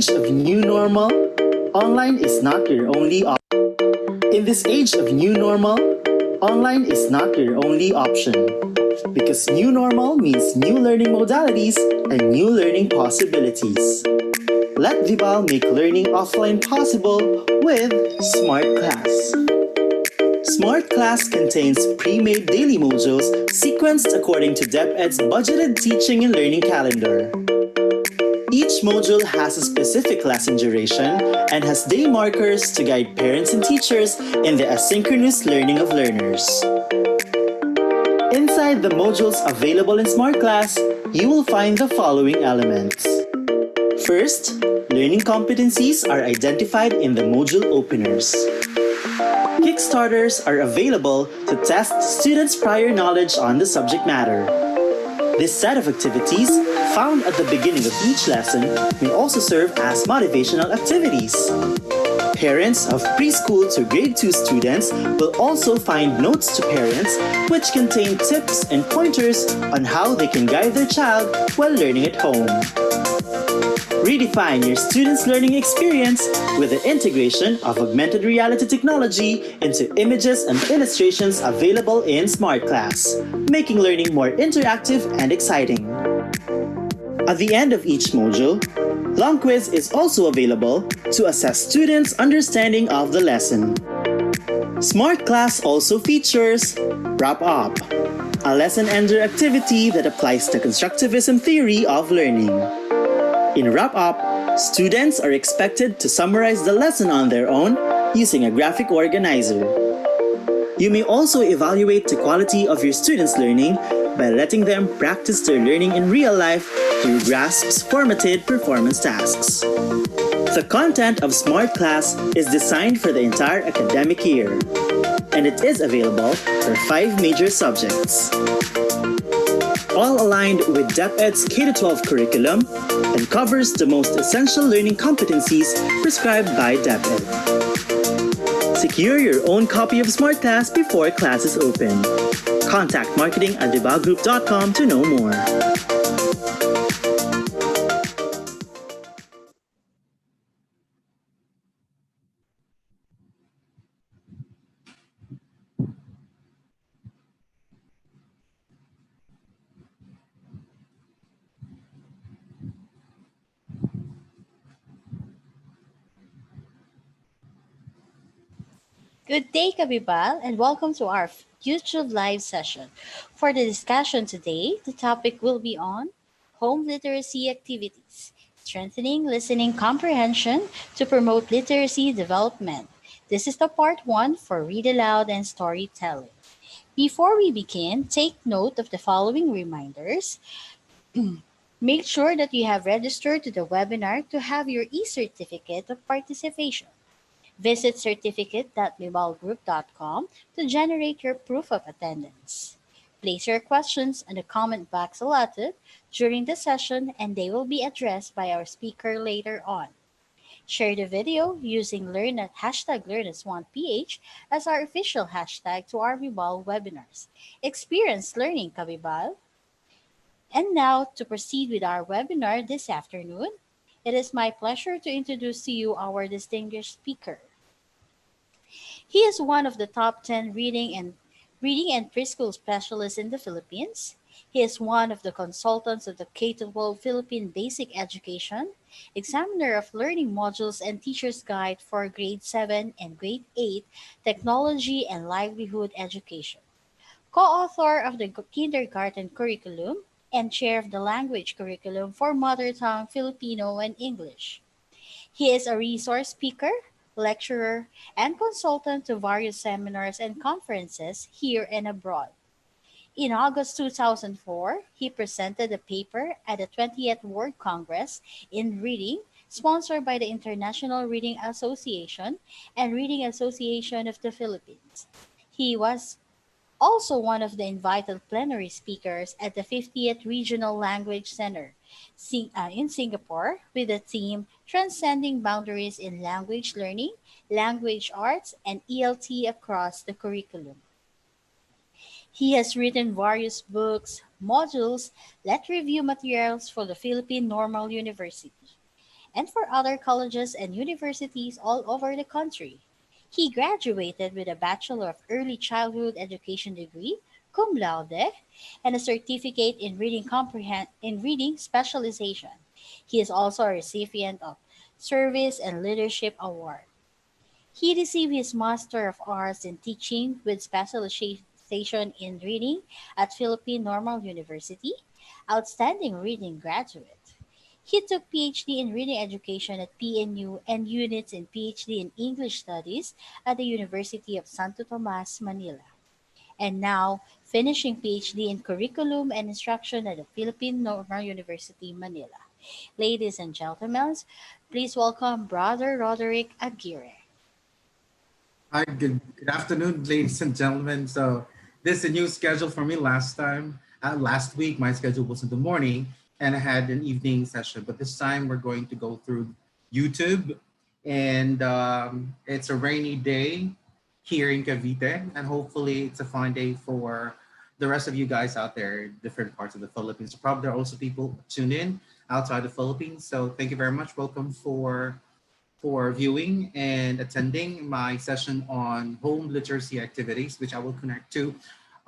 age of new normal, online is not your only option. In this age of new normal, online is not your only option. Because new normal means new learning modalities and new learning possibilities. Let Vibal make learning offline possible with Smart Class. Smart Class contains pre-made daily modules sequenced according to DepEd's budgeted teaching and learning calendar. Each module has a specific lesson duration and has day markers to guide parents and teachers in the asynchronous learning of learners. Inside the modules available in Smart Class, you will find the following elements. First, learning competencies are identified in the module openers. Kickstarters are available to test students' prior knowledge on the subject matter. This set of activities, found at the beginning of each lesson, may also serve as motivational activities. Parents of preschool to grade 2 students will also find notes to parents which contain tips and pointers on how they can guide their child while learning at home. Redefine your students' learning experience with the integration of augmented reality technology into images and illustrations available in Smart Class, making learning more interactive and exciting. At the end of each module, Long Quiz is also available to assess students' understanding of the lesson. Smart Class also features Wrap Up, a lesson ender activity that applies the constructivism theory of learning. In Wrap Up, students are expected to summarize the lesson on their own using a graphic organizer. You may also evaluate the quality of your students' learning by letting them practice their learning in real life through GRASP's formatted performance tasks. The content of Smart Class is designed for the entire academic year, and it is available for 5 major subjects. All aligned with DepEd's K-12 curriculum and covers the most essential learning competencies prescribed by DepEd. Secure your own copy of Smart Class before classes open. Contact marketing@vibalgroup.com to know more. Good day, Kabibal, and welcome to our YouTube live session. For the discussion today, the topic will be on home literacy activities, strengthening listening comprehension to promote literacy development. This is the part 1 for read aloud and storytelling. Before we begin, take note of the following reminders. Make sure that you have registered to the webinar to have your e-certificate of participation. Visit certificate.vibalgroup.com to generate your proof of attendance. Place your questions in the comment box allotted during the session and they will be addressed by our speaker later on. Share the video using #LearnAs1PH as our official hashtag to our Vibal webinars. Experience learning, Kabibal. And now, to proceed with our webinar this afternoon, it is my pleasure to introduce to you our distinguished speaker. He is one of the top 10 reading and preschool specialists in the Philippines. He is one of the consultants of the K-12 Philippine Basic Education, examiner of learning modules and teacher's guide for grade 7 and grade 8 technology and livelihood education, co-author of the kindergarten curriculum, and chair of the language curriculum for mother tongue Filipino and English. He is a resource speaker, lecturer, and consultant to various seminars and conferences here and abroad. In August 2004, he presented a paper at the 20th World Congress in Reading, sponsored by the International Reading Association and Reading Association of the Philippines. He was also one of the invited plenary speakers at the 50th Regional Language Center in Singapore with the theme Transcending Boundaries in Language Learning, Language Arts, and ELT across the curriculum. He has written various books, modules, let review materials for the Philippine Normal University, and for other colleges and universities all over the country. He graduated with a Bachelor of Early Childhood Education degree, cum laude, and a certificate in reading specialization. He is also a recipient of Service and Leadership Award. He received his Master of Arts in Teaching with specialization in reading at Philippine Normal University, outstanding reading graduate. He took PhD in Reading Education at PNU and units in PhD in English Studies at the University of Santo Tomas, Manila, and now finishing PhD in Curriculum and Instruction at the Philippine Normal University, Manila. Ladies and gentlemen, please welcome Brother Roderick Aguirre. Hi, good afternoon, ladies and gentlemen. So this is a new schedule for me last time. Last week, my schedule was in the morning and I had an evening session. But this time we're going to go through YouTube and it's a rainy day here in Cavite. And hopefully it's a fine day for the rest of you guys out there in different parts of the Philippines. Probably there are also people tune in outside the Philippines. So thank you very much. Welcome for viewing and attending my session on home literacy activities, which I will connect to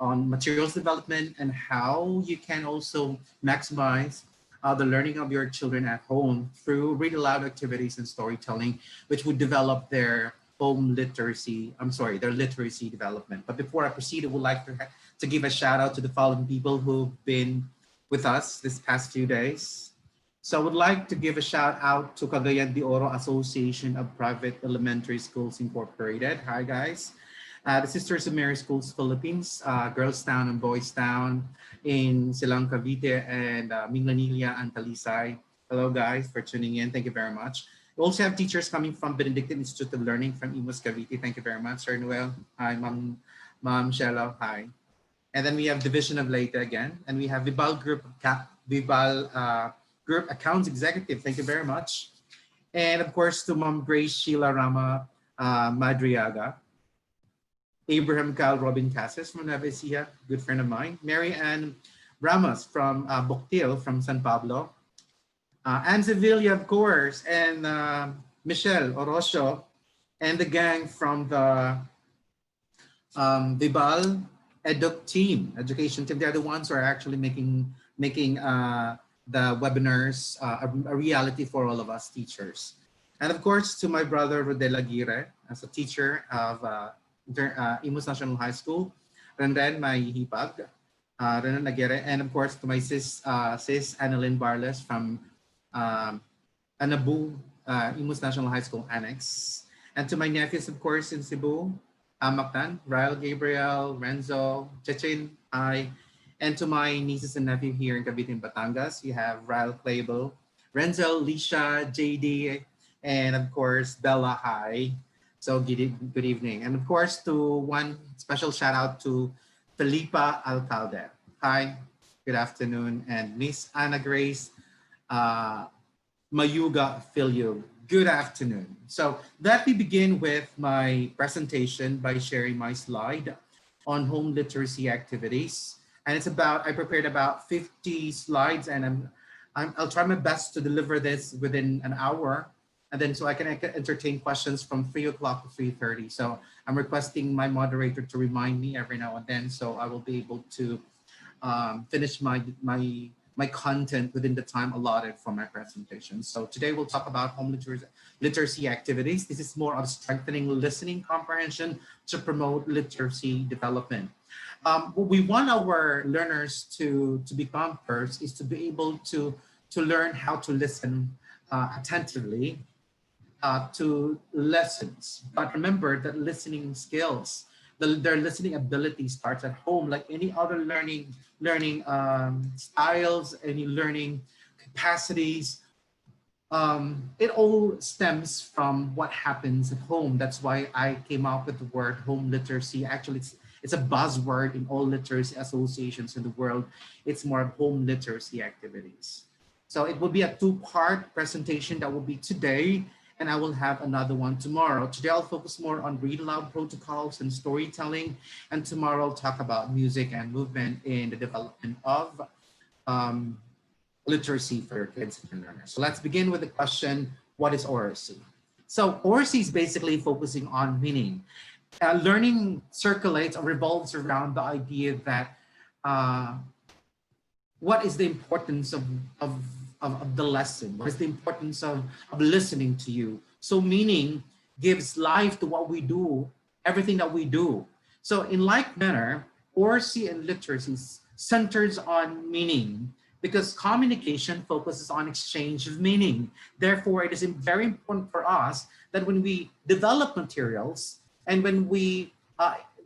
on materials development and how you can also maximize the learning of your children at home through read aloud activities and storytelling, which would develop their their literacy development. But before I proceed, I would like to give a shout out to the following people who've been with us this past few days. So I would like to give a shout out to Cagayan de Oro Association of Private Elementary Schools Incorporated. Hi guys. The Sisters of Mary Schools Philippines, Girls Town and Boys Town in Silang Cavite and Minglanilla and Talisay. Hello guys for tuning in. Thank you very much. We also have teachers coming from Benedictine Institute of Learning from Imus Cavite. Thank you very much. Sir Noel. Hi, Ma'am Shelo. Hi. And then we have Division of Leyte again. And we have Vibal Group Accounts Executive. Thank you very much. And of course, to Mom Grace Sheila Rama Madriaga, Abraham Cal Robin Casas from Nueva Ecija, good friend of mine. Mary Ann Ramos from Boctil from San Pablo. Anne Sevilla, of course, and Michelle Orosio, and the gang from the Vibal education team. They're the ones who are actually making the webinars a reality for all of us teachers. And of course, to my brother Rodel Aguirre, as a teacher of Imus National High School, and then my hipag, Renan Aguirre, and of course to my sis Annalyn Barles from Anabu Imus National High School Annex, and to my nephews, of course, in Cebu, Mactan, Ryle Gabriel, Renzo, Chechin, and to my nieces and nephew here in Cavite and Batangas, we have Ryle Clable, Renzo, Lisha, JD, and of course, Bella. Hi. So good evening. And of course, to one special shout out to Felipa Alcalde. Hi, good afternoon. And Miss Anna Grace Mayuga Filio. Good afternoon. So let me begin with my presentation by sharing my slide on home literacy activities. And it's I prepared about 50 slides and I'll try my best to deliver this within an hour. And then so I can entertain questions from 3 o'clock to 3:30. So I'm requesting my moderator to remind me every now and then so I will be able to finish my content within the time allotted for my presentation. So today we'll talk about home literacy activities. This is more of strengthening listening comprehension to promote literacy development. What we want our learners to become first is to be able to learn how to listen attentively to lessons. But remember that listening skills, their listening ability starts at home, like any other learning styles, any learning capacities. It all stems from what happens at home. That's why I came up with the word home literacy. Actually, it's a buzzword in all literacy associations in the world. It's more of home literacy activities. So it will be a two-part presentation that will be today, and I will have another one tomorrow. Today I'll focus more on read aloud protocols and storytelling, and tomorrow I'll talk about music and movement in the development of literacy for your kids and learners. So let's begin with the question, what is oracy? So oracy is basically focusing on meaning. Learning circulates or revolves around the idea that what is the importance of the lesson? What is the importance of listening to you? So meaning gives life to what we do, everything that we do. So in like manner, oracy and literacy centers on meaning because communication focuses on exchange of meaning. Therefore, it is very important for us that when we develop materials and when we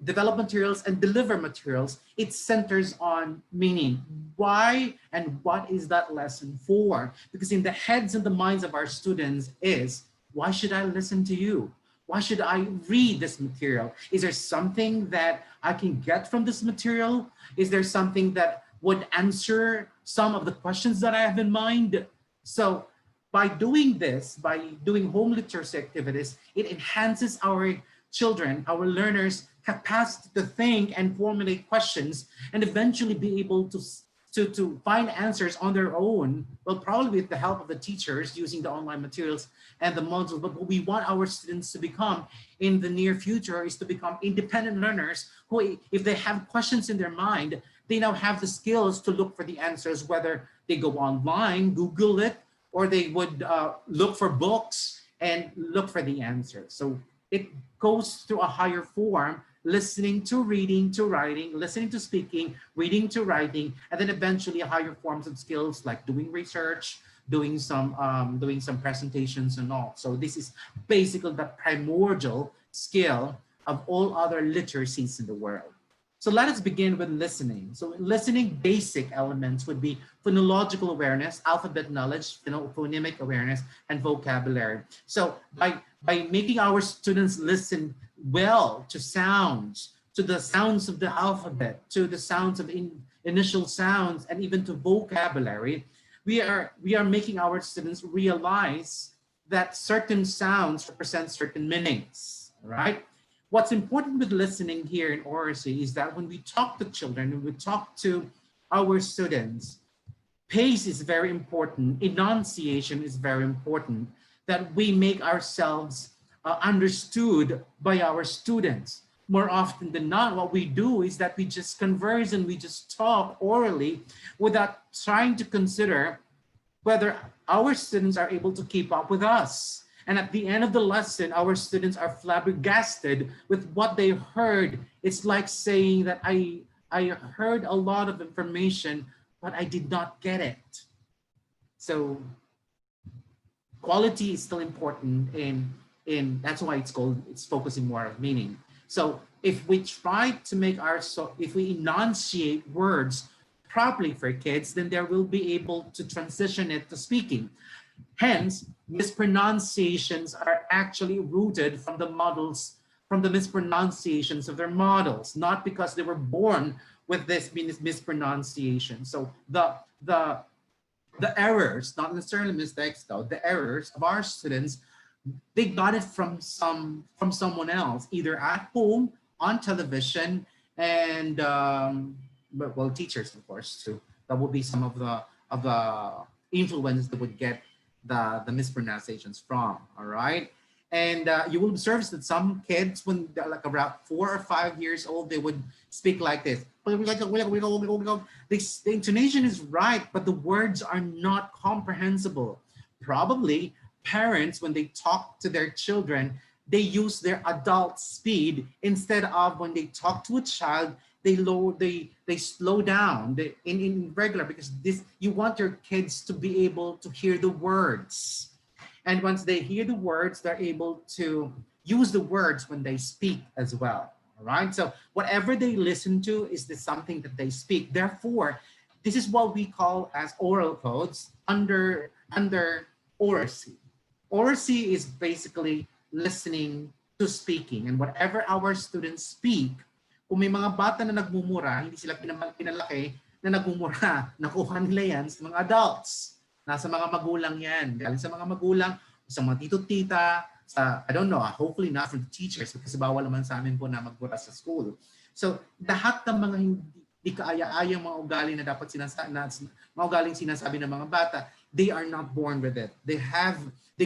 develop materials and deliver materials, it centers on meaning. Why and what is that lesson for? Because in the heads and the minds of our students is, why should I listen to you? Why should I read this material? Is there something that I can get from this material? Is there something that would answer some of the questions that I have in mind? So by doing this, by doing home literacy activities, it enhances our children, our learners' capacity to think and formulate questions and eventually be able to find answers on their own, well, probably with the help of the teachers using the online materials and the modules. But what we want our students to become in the near future is to become independent learners who, if they have questions in their mind, they now have the skills to look for the answers, whether they go online, Google it, or they would look for books and look for the answers. So it goes through a higher form, listening to reading to writing, listening to speaking, reading to writing, and then eventually higher forms of skills like doing research, doing some presentations and all. So this is basically the primordial skill of all other literacies in the world. So let us begin with listening. So listening basic elements would be phonological awareness, alphabet knowledge, phonemic awareness, and vocabulary. So by making our students listen well to sounds, to the sounds of the alphabet, to the sounds of initial sounds, and even to vocabulary, we are making our students realize that certain sounds represent certain meanings, right? What's important with listening here in oracy is that when we talk to children, when we talk to our students, pace is very important, enunciation is very important, that we make ourselves understood by our students. More often than not, what we do is that we just converse and we just talk orally without trying to consider whether our students are able to keep up with us. And at the end of the lesson, our students are flabbergasted with what they heard. It's like saying that I heard a lot of information, but I did not get it. So quality is still important in that's why it's focusing more on meaning. So if we try to make if we enunciate words properly for kids, then they will be able to transition it to speaking. Hence, mispronunciations are actually rooted from the mispronunciations of their models, not because they were born with this mispronunciation. So the errors, not necessarily mistakes though, the errors of our students, they got it from someone else, either at home, on television, and well, teachers, of course, too. That would be some of the influence that would get the mispronunciations from. All right, and you will observe that some kids, when they're like around 4 or 5 years old, they would speak like this. The intonation is right, but the words are not comprehensible. Probably parents, when they talk to their children, they use their adult speed instead of when they talk to a child, they slow down in regular, because you want your kids to be able to hear the words. And once they hear the words, they're able to use the words when they speak as well. All right. So whatever they listen to is something that they speak. Therefore, this is what we call as oral codes under oracy. Oracy is basically listening to speaking, and whatever our students speak, kung may mga bata na nagmumura, hindi sila pinalaki na nagmumura, nakuha nila yan sa mga adults. Nasa mga magulang yan. Galing sa mga magulang, sa mga tito-tita, I don't know, hopefully not from the teachers, because bawal naman sa amin po na magmura sa school. So lahat ng mga di kaaya-aya mga ugali na dapat mga ugaling sinasabi ng mga bata, they are not born with it. They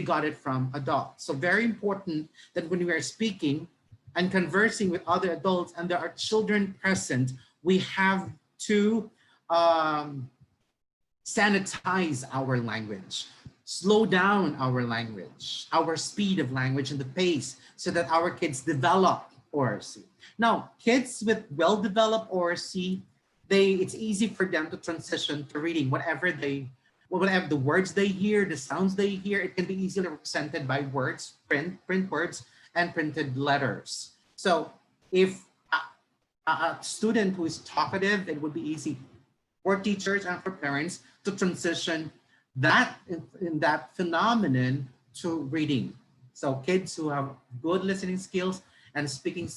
got it from adults. So very important that when we are speaking and conversing with other adults and there are children present, we have to sanitize our language, slow down our language, our speed of language and the pace so that our kids develop oracy. Now, kids with well-developed oracy, it's easy for them to transition to reading whatever the words they hear, the sounds they hear, it can be easily represented by words, print words, and printed letters. So if a student who is talkative, it would be easy for teachers and for parents to transition that in that phenomenon to reading. So kids who have good listening skills and speaking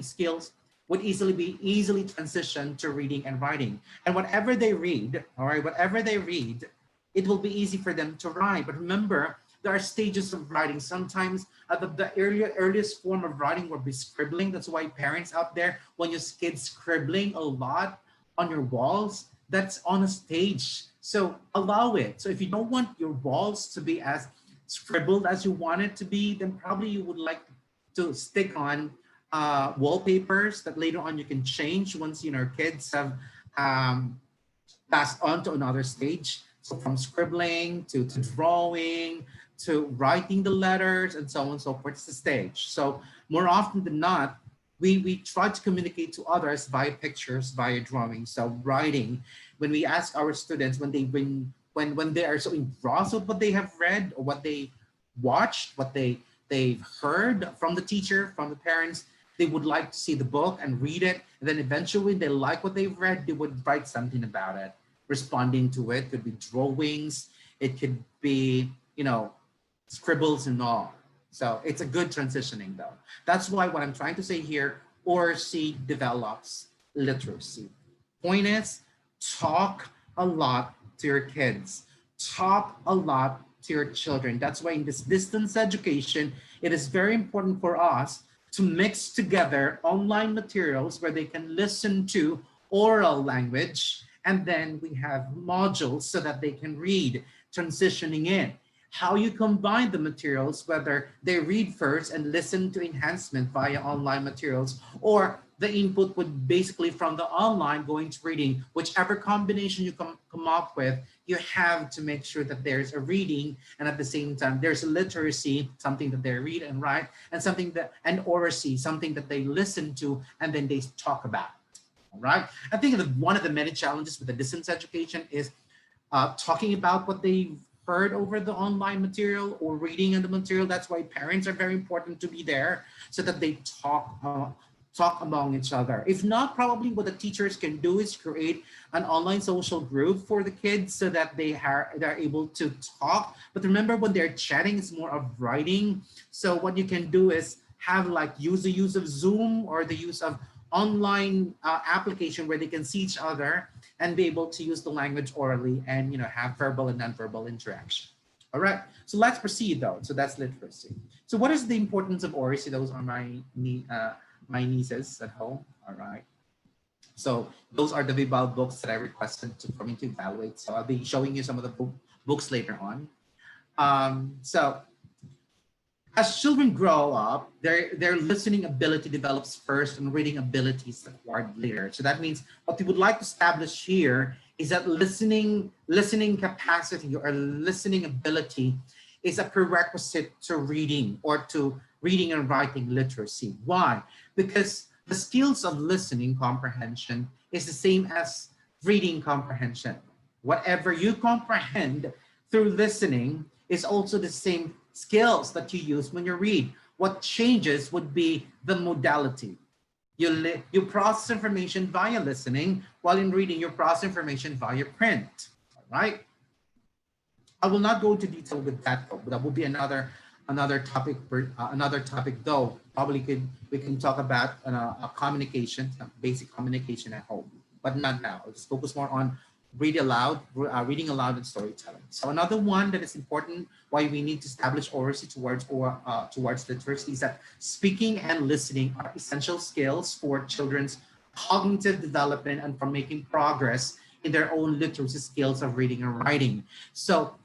skills would easily transition to reading and writing. And whatever they read, all right, whatever they read, it will be easy for them to write. But remember, there are stages of writing. Sometimes the earliest form of writing will be scribbling. That's why parents out there, when you see kids scribbling a lot on your walls, that's on a stage. So allow it. So if you don't want your walls to be as scribbled as you want it to be, then probably you would like to stick on wallpapers that later on you can change once kids have passed on to another stage. So from scribbling to drawing to writing the letters and so on and so forth, it's the stage. So more often than not, we try to communicate to others via pictures, via drawing. So writing, when we ask our students, when they are so engrossed with what they have read or what they watched, what they've heard from the teacher, from the parents, they would like to see the book and read it. And then eventually they like what they've read, they would write something about it, responding to it. Could be drawings, it could be, scribbles and all. So it's a good transitioning though. That's why what I'm trying to say here, oracy develops literacy. Point is, talk a lot to your kids. Talk a lot to your children. That's why in this distance education, it is very important for us to mix together online materials where they can listen to oral language, and then we have modules so that they can read, transitioning in. How you combine the materials, whether they read first and listen to enhancement via online materials, or the input would basically from the online going to reading, whichever combination you come up with, you have to make sure that there's a reading and at the same time there's a literacy, something that they read and write, and oracy, something that they listen to and then they talk about. All right. I think that one of the many challenges with the distance education is talking about what they've heard over the online material or reading on the material. That's why parents are very important to be there so that they talk among each other. If not, probably what the teachers can do is create an online social group for the kids so that they're able to talk. But remember, when they're chatting, it's more of writing. So what you can do is have use the use of Zoom or the use of online application where they can see each other and be able to use the language orally and have verbal and nonverbal interaction. All right, so let's proceed though. So that's literacy. So what is the importance of oracy? Those are my nieces at home. All right, so those are the Vibal books that I requested for me to evaluate. So I'll be showing you some of the books later on. So as children grow up, their listening ability develops first and reading abilities acquired later. So that means what we would like to establish here is that listening capacity or listening ability is a prerequisite to reading or to reading and writing literacy. Why? Because the skills of listening comprehension is the same as reading comprehension. Whatever you comprehend through listening is also the same skills that you use when you read. What changes would be the modality. You process information via listening, while in reading you process information via print. All right. I will not go into detail with that though, but that will be another topic. Another topic though. Probably we can talk about a communication, basic communication at home, but not now. Let's focus more on reading aloud and storytelling. So another one that is important, why we need to establish oracy towards literacy, is that speaking and listening are essential skills for children's cognitive development and from making progress in their own literacy skills of reading and writing. So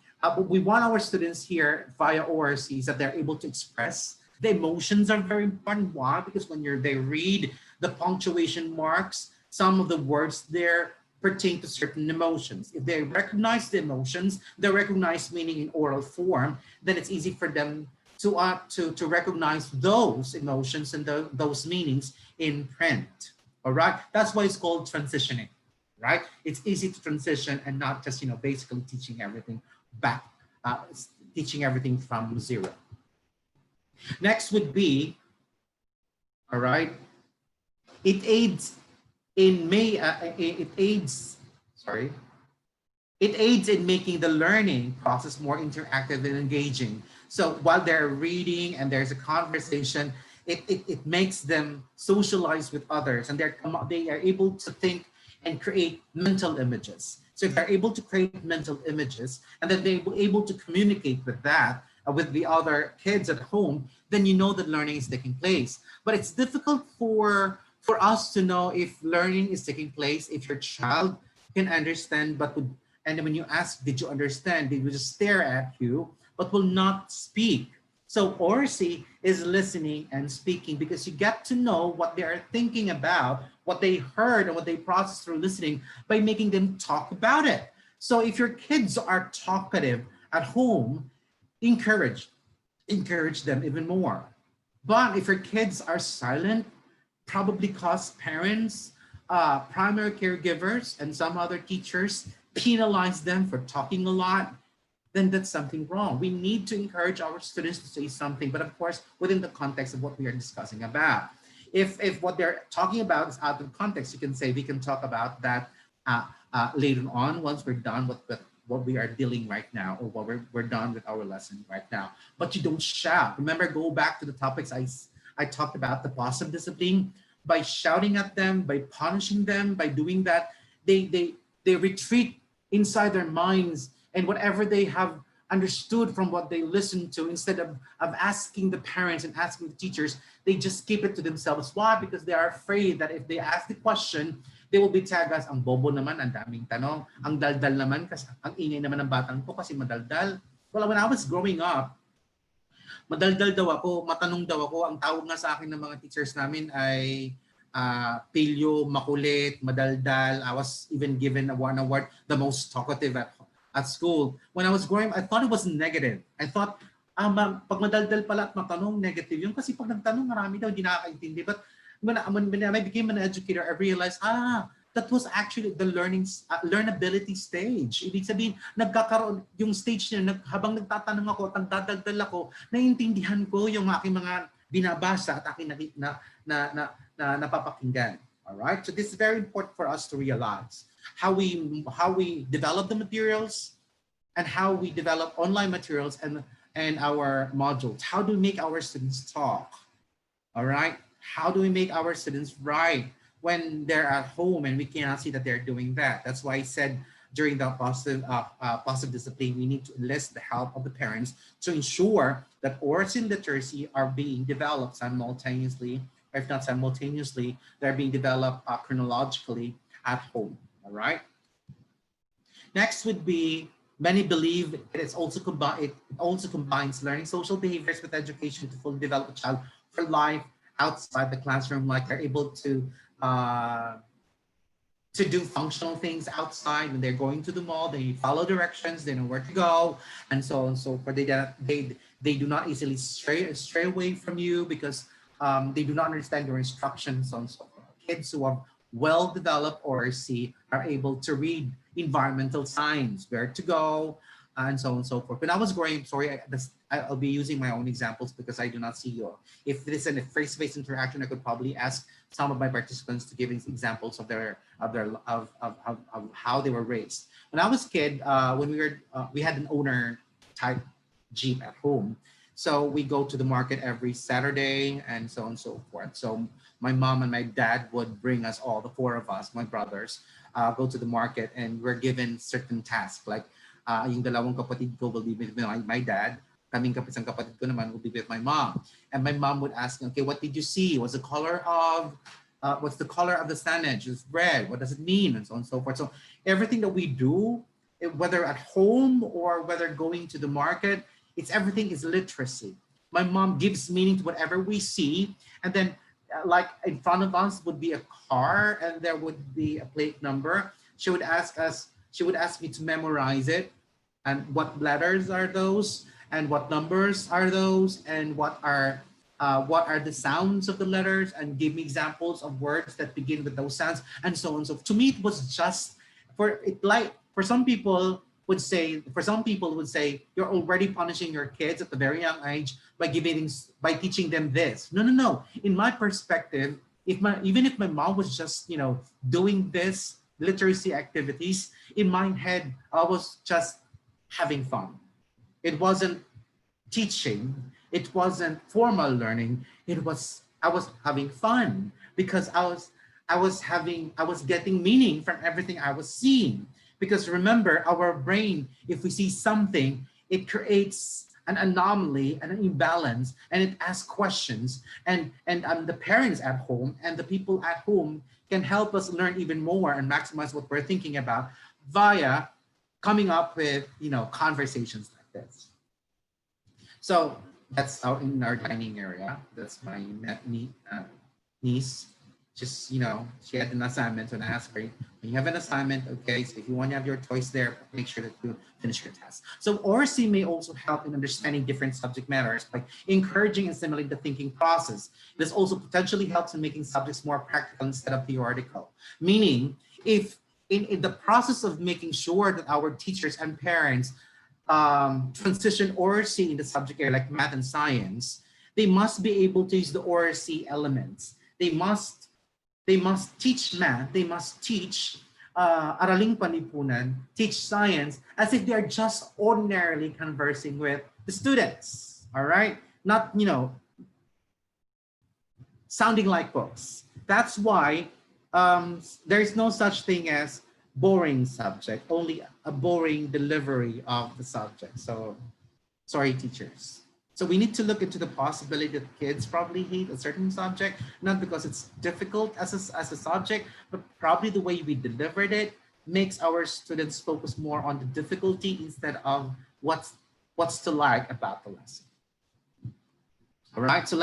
we want our students here via ORCs that they're able to express. The emotions are very important. Why? Because when they read the punctuation marks, some of the words there pertain to certain emotions. If they recognize the emotions, they recognize meaning in oral form, then it's easy for them to recognize those emotions and those meanings in print. All right, that's why it's called transitioning. Right, it's easy to transition and not just basically teaching everything back, teaching everything from zero. Next would be, all right, it aids in it aids in making the learning process more interactive and engaging. So while they're reading and there's a conversation, it makes them socialize with others, and they are able to think and create mental images. So if they're able to create mental images and then they're able to communicate with that, with the other kids at home, then you know that learning is taking place. But it's difficult for us to know if learning is taking place, if your child can understand, and when you ask, did you understand? They will just stare at you, but will not speak. So ORC is listening and speaking, because you get to know what they are thinking about, what they heard and what they processed through listening by making them talk about it. So if your kids are talkative at home, encourage them even more. But if your kids are silent, probably cause parents, primary caregivers, and some other teachers penalize them for talking a lot, then that's something wrong. We need to encourage our students to say something, but of course, within the context of what we are discussing about. If what they're talking about is out of context, you can say we can talk about that later on once we're done with what we are dealing right now, or what we're done with our lesson right now. But you don't shout. Remember, go back to the topics I talked about, the positive discipline. By shouting at them, by punishing them, by doing that, they retreat inside their minds, and whatever they have understood from what they listened to, instead of asking the parents and asking the teachers, they just keep it to themselves. Why? Because they are afraid that if they ask the question, they will be tagged as, ang bobo naman, ang daming tanong, ang daldal naman, kasi ang ingay naman ng batang ko kasi madaldal. Well, when I was growing up, madaldal daw ako, matanong daw ako. Ang tawag nga sa akin ng mga teachers namin ay pilyo, makulit, madaldal. I was even given one award, the most talkative at school. When I was growing, I thought it was negative. I thought, pag madaldal pala at matanong, negative yun. Kasi pag nagtanong, marami daw, hindi nakakaintindi. But when I became an educator, I realized, that was actually the learnability stage. Ibig sabihin, nagkakaroon yung stage niya, habang nagtatanong ako at nagdadaldal ako, naiintindihan ko yung aking mga binabasa at aking na napapakinggan. All right? So this is very important for us to realize how we develop the materials and how we develop online materials and our modules. How do we make our students talk? All right? How do we make our students write when they're at home and we cannot see that they're doing that? That's why I said during the positive discipline, we need to enlist the help of the parents to ensure that ORC and literacy are being developed simultaneously, or if not simultaneously, they're being developed chronologically at home. All right. Next would be, many believe it also combines learning social behaviors with education to fully develop a child for life outside the classroom, like they're able to do functional things outside. When they're going to the mall, they follow directions, they know where to go, and so on and so forth. They do not easily stray away from you because they do not understand your instructions, so on and so forth. Kids who have well-developed ORC are able to read environmental signs, where to go, and so on and so forth. When I was growing, I'll be using my own examples because I do not see you. If this is a face-to-face interaction, I could probably ask some of my participants to give examples of how they were raised. When I was a kid, when we had an owner type Jeep at home. So we go to the market every Saturday and so on and so forth. So my mom and my dad would bring us, all the four of us, my brothers, go to the market, and we're given certain tasks. Like yung dalawang kapatid ko will be with my dad. Kaming isang kapatid ko naman will be with my mom. And my mom would ask, okay, what did you see? What's the color of what's the color of the sandwich? It's red. What does it mean? And so on and so forth. So everything that we do, whether at home or whether going to the market, everything is literacy. My mom gives meaning to whatever we see, and then like in front of us would be a car, and there would be a plate number. She would ask me to memorize it, and what letters are those, and what numbers are those, and what are the sounds of the letters, and give me examples of words that begin with those sounds, and so on. So to me, it was just for some people would say, you're already punishing your kids at the very young age by teaching them this. No. In my perspective, even if my mom was just doing this literacy activities, in my head I was just having fun. It wasn't teaching. It wasn't formal learning. I was having fun because I was getting meaning from everything I was seeing. Because remember, our brain, if we see something, it creates an anomaly and an imbalance, and it asks questions. And the parents at home and the people at home can help us learn even more and maximize what we're thinking about via coming up with conversations like this. So that's out in our dining area. That's my niece. Just, she had an assignment, so I asked her, when you have an assignment, okay, so if you want to have your toys there, make sure that you finish your task. So ORC may also help in understanding different subject matters by encouraging and stimulating the thinking process. This also potentially helps in making subjects more practical instead of theoretical. Meaning, if in the process of making sure that our teachers and parents transition ORC into subject area like math and science, they must be able to use the ORC elements. They must teach math, they must teach araling panlipunan, teach science as if they are just ordinarily conversing with the students, all right? Not, sounding like books. That's why there's no such thing as boring subject, only a boring delivery of the subject. So, sorry, teachers. So we need to look into the possibility that kids probably hate a certain subject, not because it's difficult as a subject, but probably the way we delivered it makes our students focus more on the difficulty instead of what's to like about the lesson. All right, so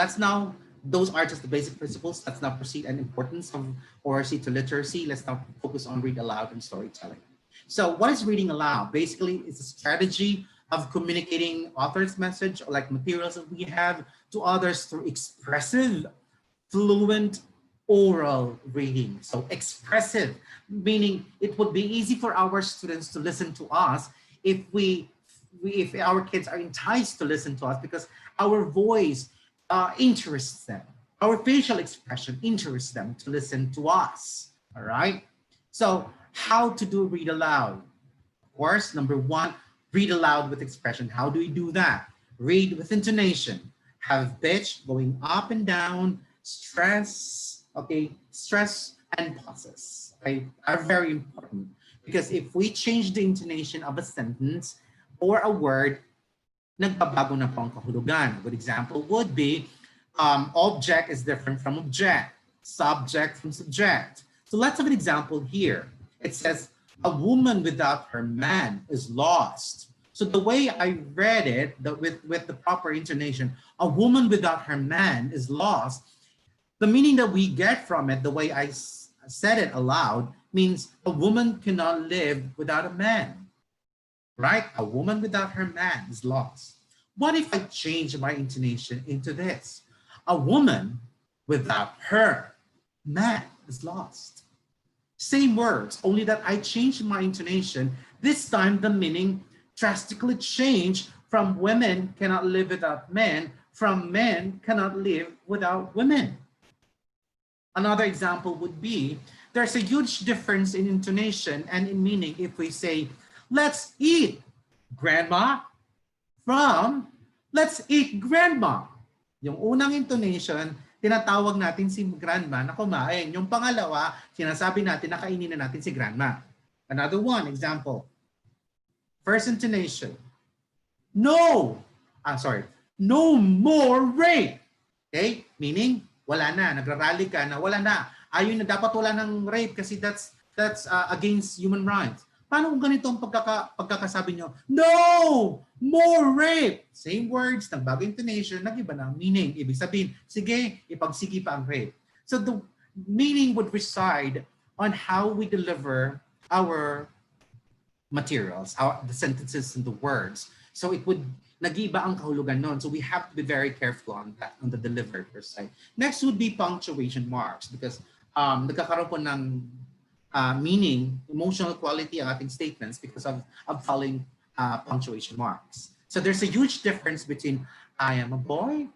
those are just the basic principles. Let's now proceed and importance of ORC to literacy. Let's now focus on read aloud and storytelling. So what is reading aloud? Basically, it's a strategy of communicating author's message or like materials that we have to others through expressive, fluent, oral reading. So expressive, meaning it would be easy for our students to listen to us if our kids are enticed to listen to us because our voice interests them. Our facial expression interests them to listen to us, all right? So how to do read aloud? Of course, number one, read aloud with expression. How do we do that? Read with intonation. Have pitch going up and down, stress, okay, stress and pauses, okay, are very important because if we change the intonation of a sentence or a word, nagbabago na po ang kahulugan. A good example would be object is different from object, subject from subject. So let's have an example here. It says, a woman without her man is lost. So the way I read it, with the proper intonation, a woman without her man is lost. The meaning that we get from it, the way I said it aloud, means a woman cannot live without a man, right? A woman without her man is lost. What if I change my intonation into this? A woman without her man is lost. Same words, only that I changed my intonation. This time, the meaning drastically changed from women cannot live without men, from men cannot live without women. Another example would be, there's a huge difference in intonation and in meaning if we say, let's eat, grandma, from let's eat, grandma. Yung unang intonation, tinatawag natin si grandma na kumain. Yung pangalawa, sinasabi natin na kainin na natin si grandma. Another one, example. First intonation. No more rain. Okay? Meaning, wala na. Nagrarally ka na, wala na. Ayun na dapat wala ng rape kasi that's against human rights. Paano kung ganito ang pagkakasabi nyo? No! More rape! Same words, nagbago intonation, nag-iba na ang meaning. Ibig sabihin, sige, ipagsigi pa ang rape. So the meaning would reside on how we deliver our materials, the sentences and the words. So it would, nag-iba ang kahulugan nun. So we have to be very careful on that, on the delivery per se. Next would be punctuation marks because nagkakaroon po ng meaning, emotional quality ang ating statements because of following punctuation marks. So there's a huge difference between I am a boy,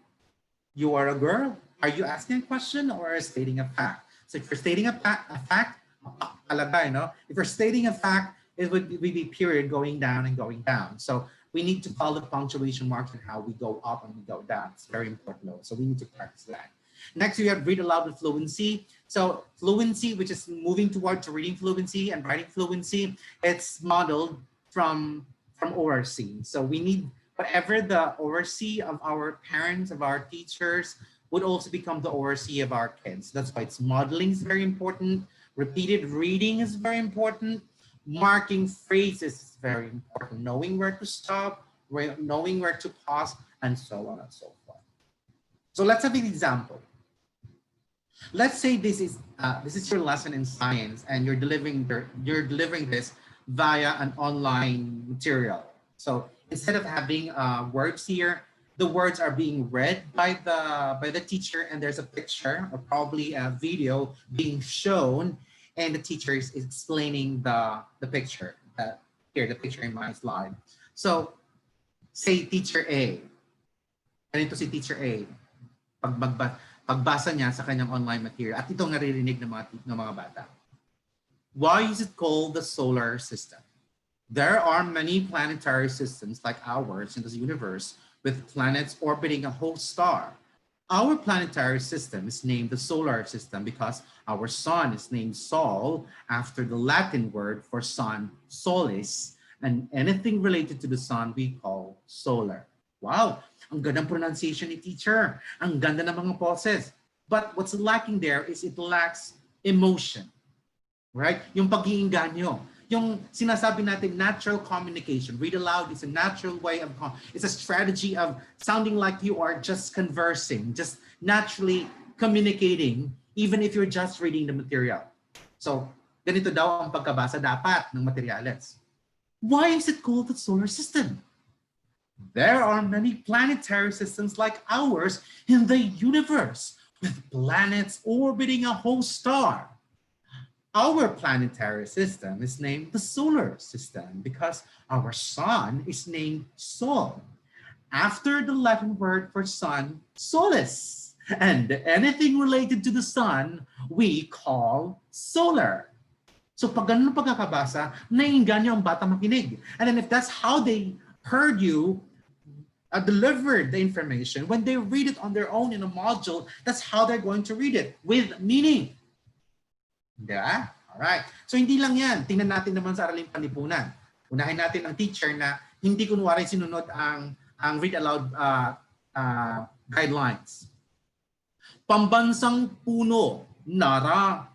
you are a girl. Are you asking a question or stating a fact? So if you're stating a fact, alagay, no? If you're stating a fact, it would be period going down and going down. So we need to follow the punctuation marks and how we go up and we go down. It's very important. So we need to practice that. Next, we have read aloud with fluency. So fluency, which is moving towards reading fluency and writing fluency, it's modeled from ORC. So we need whatever the ORC of our parents, of our teachers, would also become the ORC of our kids. That's why it's modeling is very important. Repeated reading is very important. Marking phrases is very important. Knowing where to stop, knowing where to pause, and so on and so forth. So let's have an example. Let's say this is your lesson in science, and you're delivering this via an online material. So instead of having words here, the words are being read by the teacher, and there's a picture or probably a video being shown, and the teacher is explaining the picture. Here, the picture in my slide. So say teacher A. Ganito si teacher A. Pagbasa niya sa kanyang online material, at itong naririnig ng mga bata. Why is it called the solar system? There are many planetary systems like ours in this universe with planets orbiting a whole star. Our planetary system is named the solar system because our sun is named Sol after the Latin word for sun, solis, and anything related to the sun we call solar. Wow, ang gandang pronunciation ni teacher. Ang ganda ng mga poses. But what's lacking there is it lacks emotion. Right? Yung pag-iinganyo. Yung sinasabi natin natural communication. Read aloud is a natural way of, it's a strategy of sounding like you are just conversing, just naturally communicating, even if you're just reading the material. So, ganito daw ang pagkabasa dapat ng materyales. Why is it called the solar system? There are many planetary systems like ours in the universe, with planets orbiting a whole star. Our planetary system is named the solar system because our sun is named Sol, after the Latin word for sun, solis. And anything related to the sun, we call solar. So pag ganun ang pagkakabasa, naiinganyo ang bata makinig. And then if that's how they heard you delivered the information, when they read it on their own in a module, that's how they're going to read it, with meaning. Diba? Alright. So hindi lang yan. Tingnan natin naman sa Araling Panlipunan. Unahin natin ang teacher na hindi kunwari sinunod ang read aloud guidelines. Pambansang puno, Nara.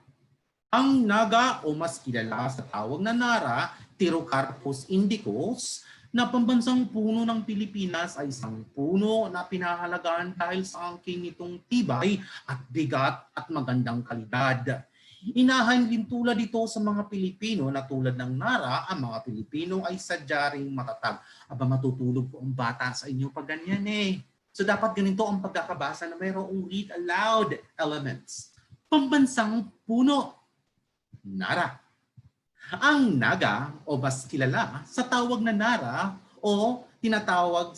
Ang naga o mas kilala sa tawag na Nara, Tirocarpus indicus, na pambansang puno ng Pilipinas ay isang puno na pinahalagaan dahil sa angking nitong tibay at bigat at magandang kalidad. Inahain din tulad ito sa mga Pilipino na tulad ng Nara, ang mga Pilipino ay sadya ring matatag. Aba, matutulog po ang bata sa inyo pag ganyan eh. So dapat ganito ang pagkakabasa na mayroong read aloud elements. Pambansang puno, Nara. Ang naga o mas kilala sa tawag na Nara o tinatawag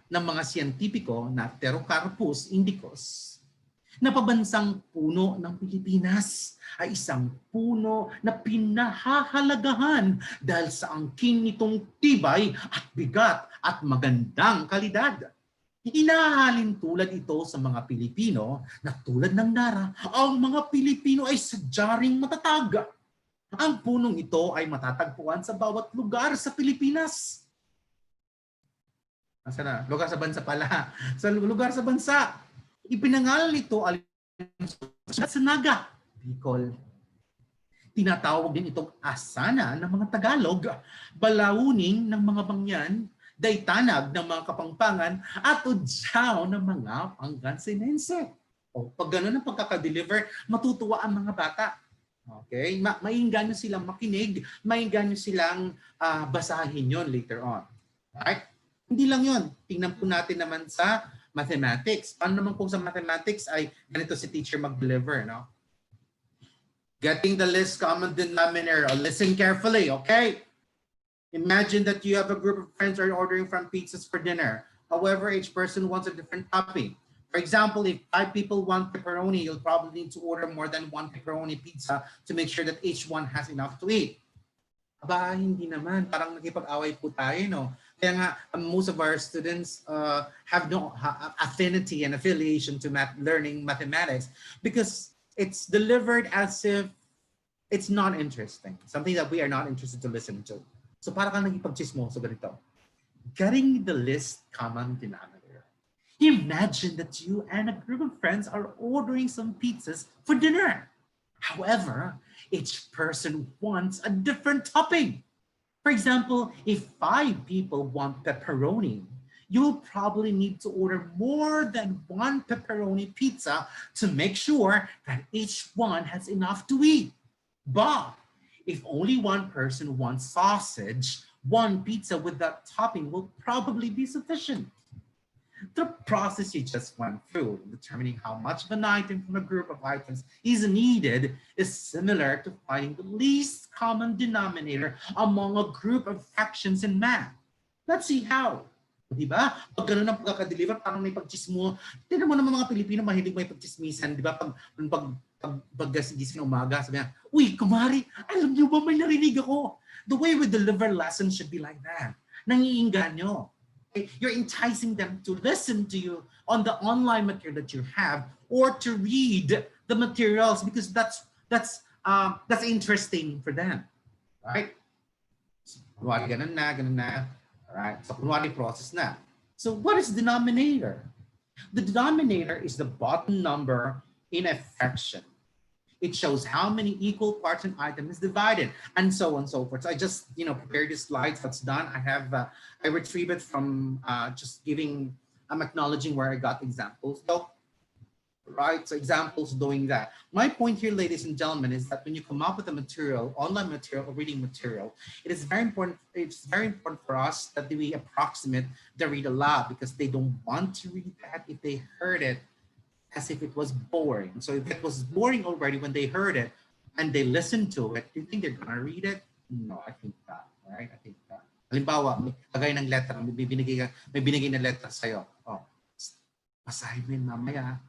ng mga siyentipiko na Pterocarpus indicus na pabansang puno ng Pilipinas ay isang puno na pinahahalagahan dahil sa angking nitong tibay at bigat at magandang kalidad. Inahalin tulad ito sa mga Pilipino na tulad ng Nara, ang mga Pilipino ay sadyaring matatag. Ang punong ito ay matatagpuan sa bawat lugar sa Pilipinas. Nasaan na? Lugar sa bansa pala. Sa lugar sa bansa. Ipinangalan ito sa Naga. Bicol. Tinatawag din itong asana ng mga Tagalog, balawuning ng mga Bangyan, daytanag ng mga Kapampangan, at udyaw ng mga Pangansinense. O, pag gano'n ang pagkakadeliver, matutuwa ang mga bata. Okay? Maingganyo silang makinig, maingganyo silang basahin yon later on. Right? Hindi lang yon. Tingnan po natin naman sa mathematics. Paano naman po sa mathematics ay ganito si teacher mag-deliver, no? Getting the least common denominator. Listen carefully, okay? Imagine that you have a group of friends who are ordering from pizzas for dinner. However, each person wants a different topping. For example, if 5 people want pepperoni, you'll probably need to order more than 1 pepperoni pizza to make sure that each one has enough to eat. Aba, hindi naman. Parang nakipag-away po tayo, no? Kaya nga, most of our students have no affinity and affiliation to learning mathematics because it's delivered as if it's not interesting. Something that we are not interested to listen to. So para kang nagipag-chismoso ganito. Getting the least common denominator. Imagine that you and a group of friends are ordering some pizzas for dinner. However, each person wants a different topping. For example, if 5 people want pepperoni, you'll probably need to order more than 1 pepperoni pizza to make sure that each one has enough to eat. But if only one person wants sausage, 1 pizza with that topping will probably be sufficient. The process you just went through, determining how much of an item from a group of items is needed, is similar to finding the least common denominator among a group of fractions in math. Let's see how. Diba? Pag gano'n ang pagkakadeliver, parang may pagchismo. Tignan mo naman mga Pilipino, mahilig may pagchismisan. Diba? Paggasing umaga, sabi niya, uy, kumari, alam niyo ba may narinig ako? The way we deliver lessons should be like that. Nangiinganyo. Okay? You're enticing them to listen to you on the online material that you have or to read the materials because that's interesting for them. Right? Ganun na. Alright, so kunwari process na. So what is denominator? The denominator is the bottom number in a fraction. It shows how many equal parts an item is divided, and so on and so forth. So I just prepared these slides. That's done. I retrieved it from just acknowledging where I got examples. So right, so examples doing that. My point here, ladies and gentlemen, is that when you come up with a material, online material or reading material, it is very important. It's very important for us that we approximate the read aloud because they don't want to read that if they heard it as if it was boring. So if it was boring already when they heard it and they listened to it, do you think they're gonna read it? No, I think not. Right? I think not. Halimbawa, may kagaya ng letter, may binigay na letter sa'yo. Oh, basahin mo yun mamaya.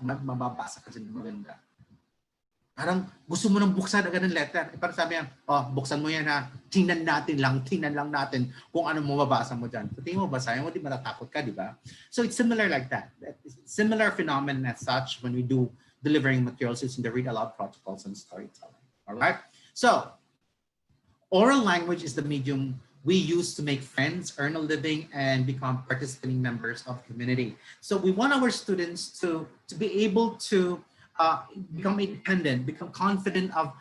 Mababasa ka dyan maganda. Parang gusto mo nang buksan agad ng letter. Parang sabi yan, buksan mo yan ha. Tingnan lang natin kung ano mo mabasa mo dyan. So tingnan mo, basahin mo, di matatakot ka, di ba? So it's similar like that. Similar phenomenon as such when we do delivering materials using the read aloud protocols and storytelling. All right? So oral language is the medium we use to make friends, earn a living, and become participating members of community. So we want our students to be able to become independent, become confident of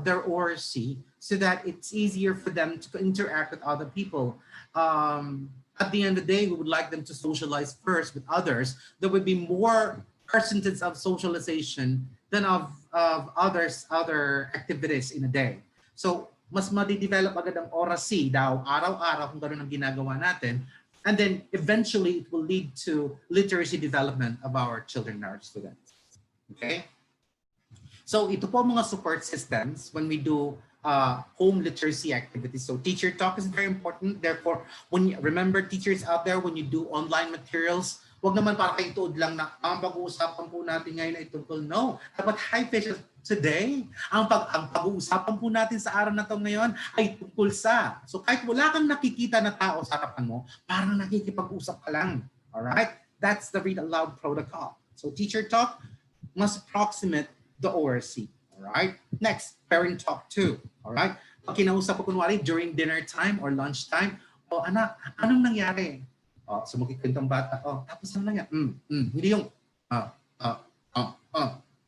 their ORC so that it's easier for them to interact with other people. At the end of the day, we would like them to socialize first with others. There would be more percentage of socialization than of other activities in a day. So mas madidevelop agad ang oracy daw, araw-araw kung gano'n ang ginagawa natin. And then eventually it will lead to literacy development of our children and our students. Okay? So ito po mga support systems when we do home literacy activities. So teacher talk is very important. Therefore, remember teachers out there, when you do online materials, wag naman para kayong tuod lang na ang pag-uusapan po natin ngayon ay tungkol. No, dapat high fish today. Ang pag-uusapan po natin sa araw na to ngayon ay tungkol sa. So kahit wala kang nakikita na tao sa harapan mo, parang nakikipag-usap ka lang. Alright? That's the read aloud protocol. So teacher talk must approximate the ORC. Alright? Next, parent talk too. Alright? Pag kinausap ko kunwari during dinner time or lunch time, anak, anong nangyari? Sumakit kwentong bata. Tapos ano nangyari? Hindi yung,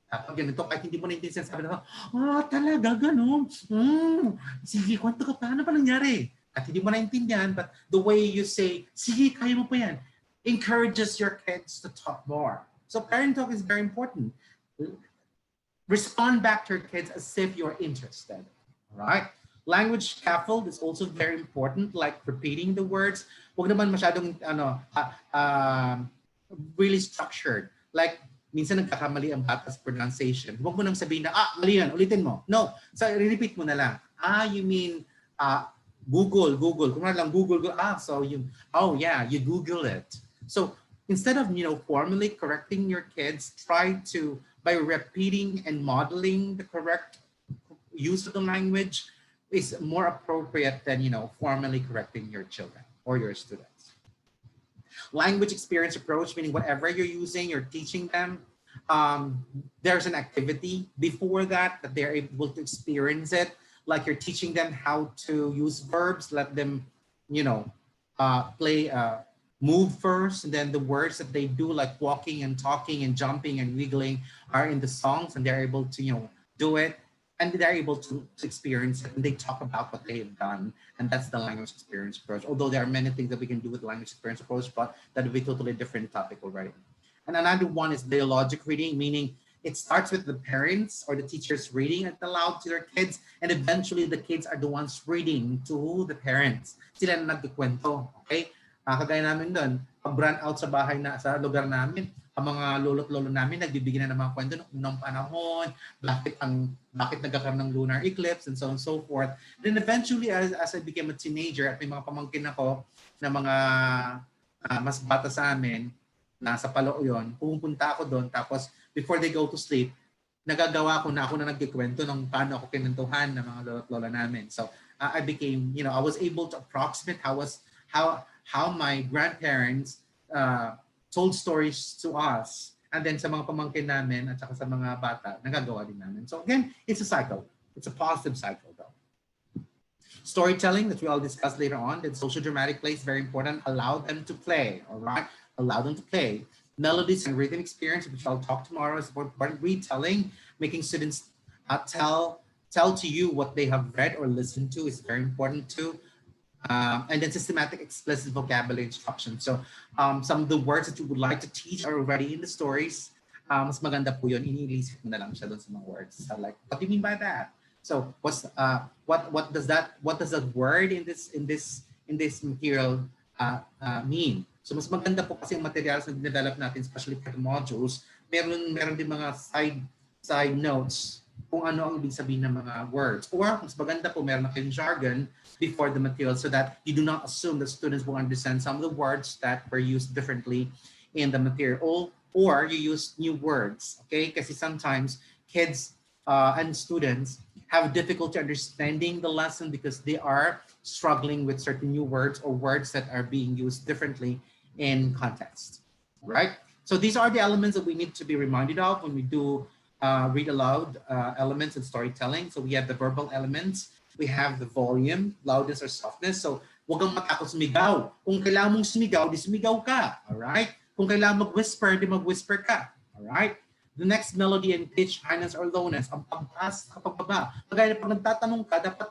Kapag ganito, kahit hindi mo naintindihan, sabi na, talaga, ganun. Sige, kwento ka, paano pa nangyari? At hindi mo naintindihan, but the way you say, sige, kaya mo pa yan, encourages your kids to talk more. So parent talk is very important. Respond back to your kids as if you're interested, right? Language scaffold is also very important, like repeating the words. Huwag naman masyadong really structured. Like, minsan nagkakamali ang bata sa pronunciation. Huwag mo nang sabihin na, mali yan, ulitin mo. No, so repeat mo na lang. You mean Google. Kung lang Google, so you, you Google it. So instead of, formally correcting your kids, try to, by repeating and modeling the correct use of the language, is more appropriate than, formally correcting your children or your students. Language experience approach, meaning whatever you're using, you're teaching them, there's an activity before that they're able to experience it. Like you're teaching them how to use verbs, let them, play, move first, and then the words that they do, like walking and talking and jumping and wiggling, are in the songs, and they're able to, do it. And they're able to experience it, and they talk about what they have done. And that's the language experience approach. Although there are many things that we can do with the language experience approach, but that would be totally different topic already. And another one is dialogic reading, meaning it starts with the parents or the teachers reading it aloud to their kids, and eventually the kids are the ones reading to the parents. Sila na nagkukwento, okay? Kagaya namin doon, pag-brand out sa bahay na, sa lugar namin, ang mga lolo't lolo namin nagbibigay na ng mga kwento ng unang panahon, bakit nagkakaroon ng lunar eclipse, and so on and so forth. Then eventually, as I became a teenager at may mga pamangkin ako na mga mas bata sa amin, nasa Palo yun, pumunta ako doon, tapos before they go to sleep, nagagawa ko na ako na nagkikwento ng paano ako kinentuhan ng mga lolo't lola namin. So I became, I was able to approximate how my grandparents told stories to us, and then sa mga pamangkin namin at saka sa mga bata, nagagawa din namin. So again, it's a cycle. It's a positive cycle though. Storytelling that we all discuss later on, that social dramatic play is very important. Allow them to play, all right? Allow them to play. Melodies and rhythm experience, which I'll talk tomorrow, is important. Retelling, making students tell to you what they have read or listened to, is very important too. And then systematic explicit vocabulary instruction. So some of the words that you would like to teach are already in the stories. Mas maganda po yun, inilisip mo na lang siya doon sa mga words. So like, what do you mean by that? So what does that word in this material mean? So mas maganda po kasi yung materials na develop natin, especially for the modules, meron din mga side notes kung ano ang ibig sabihin ng mga words. Or mas maganda po, meron na kayong jargon before the material, so that you do not assume that students will understand some of the words that were used differently in the material, or you use new words, okay? Kasi sometimes kids and students have difficulty understanding the lesson because they are struggling with certain new words or words that are being used differently in context, right? So these are the elements that we need to be reminded of when we do read aloud elements in storytelling. So we have the verbal elements, we have the volume, loudness or softness. So huwag kang matakot sumigaw. Kung kailangan mong sumigaw, di sumigaw ka. Alright? Kung kailangan mag-whisper, di mag-whisper ka. Alright? The next melody and pitch, highness or lowness. Ang pagtaas, kapag baba. Kagaya pag nagtatanong ka, dapat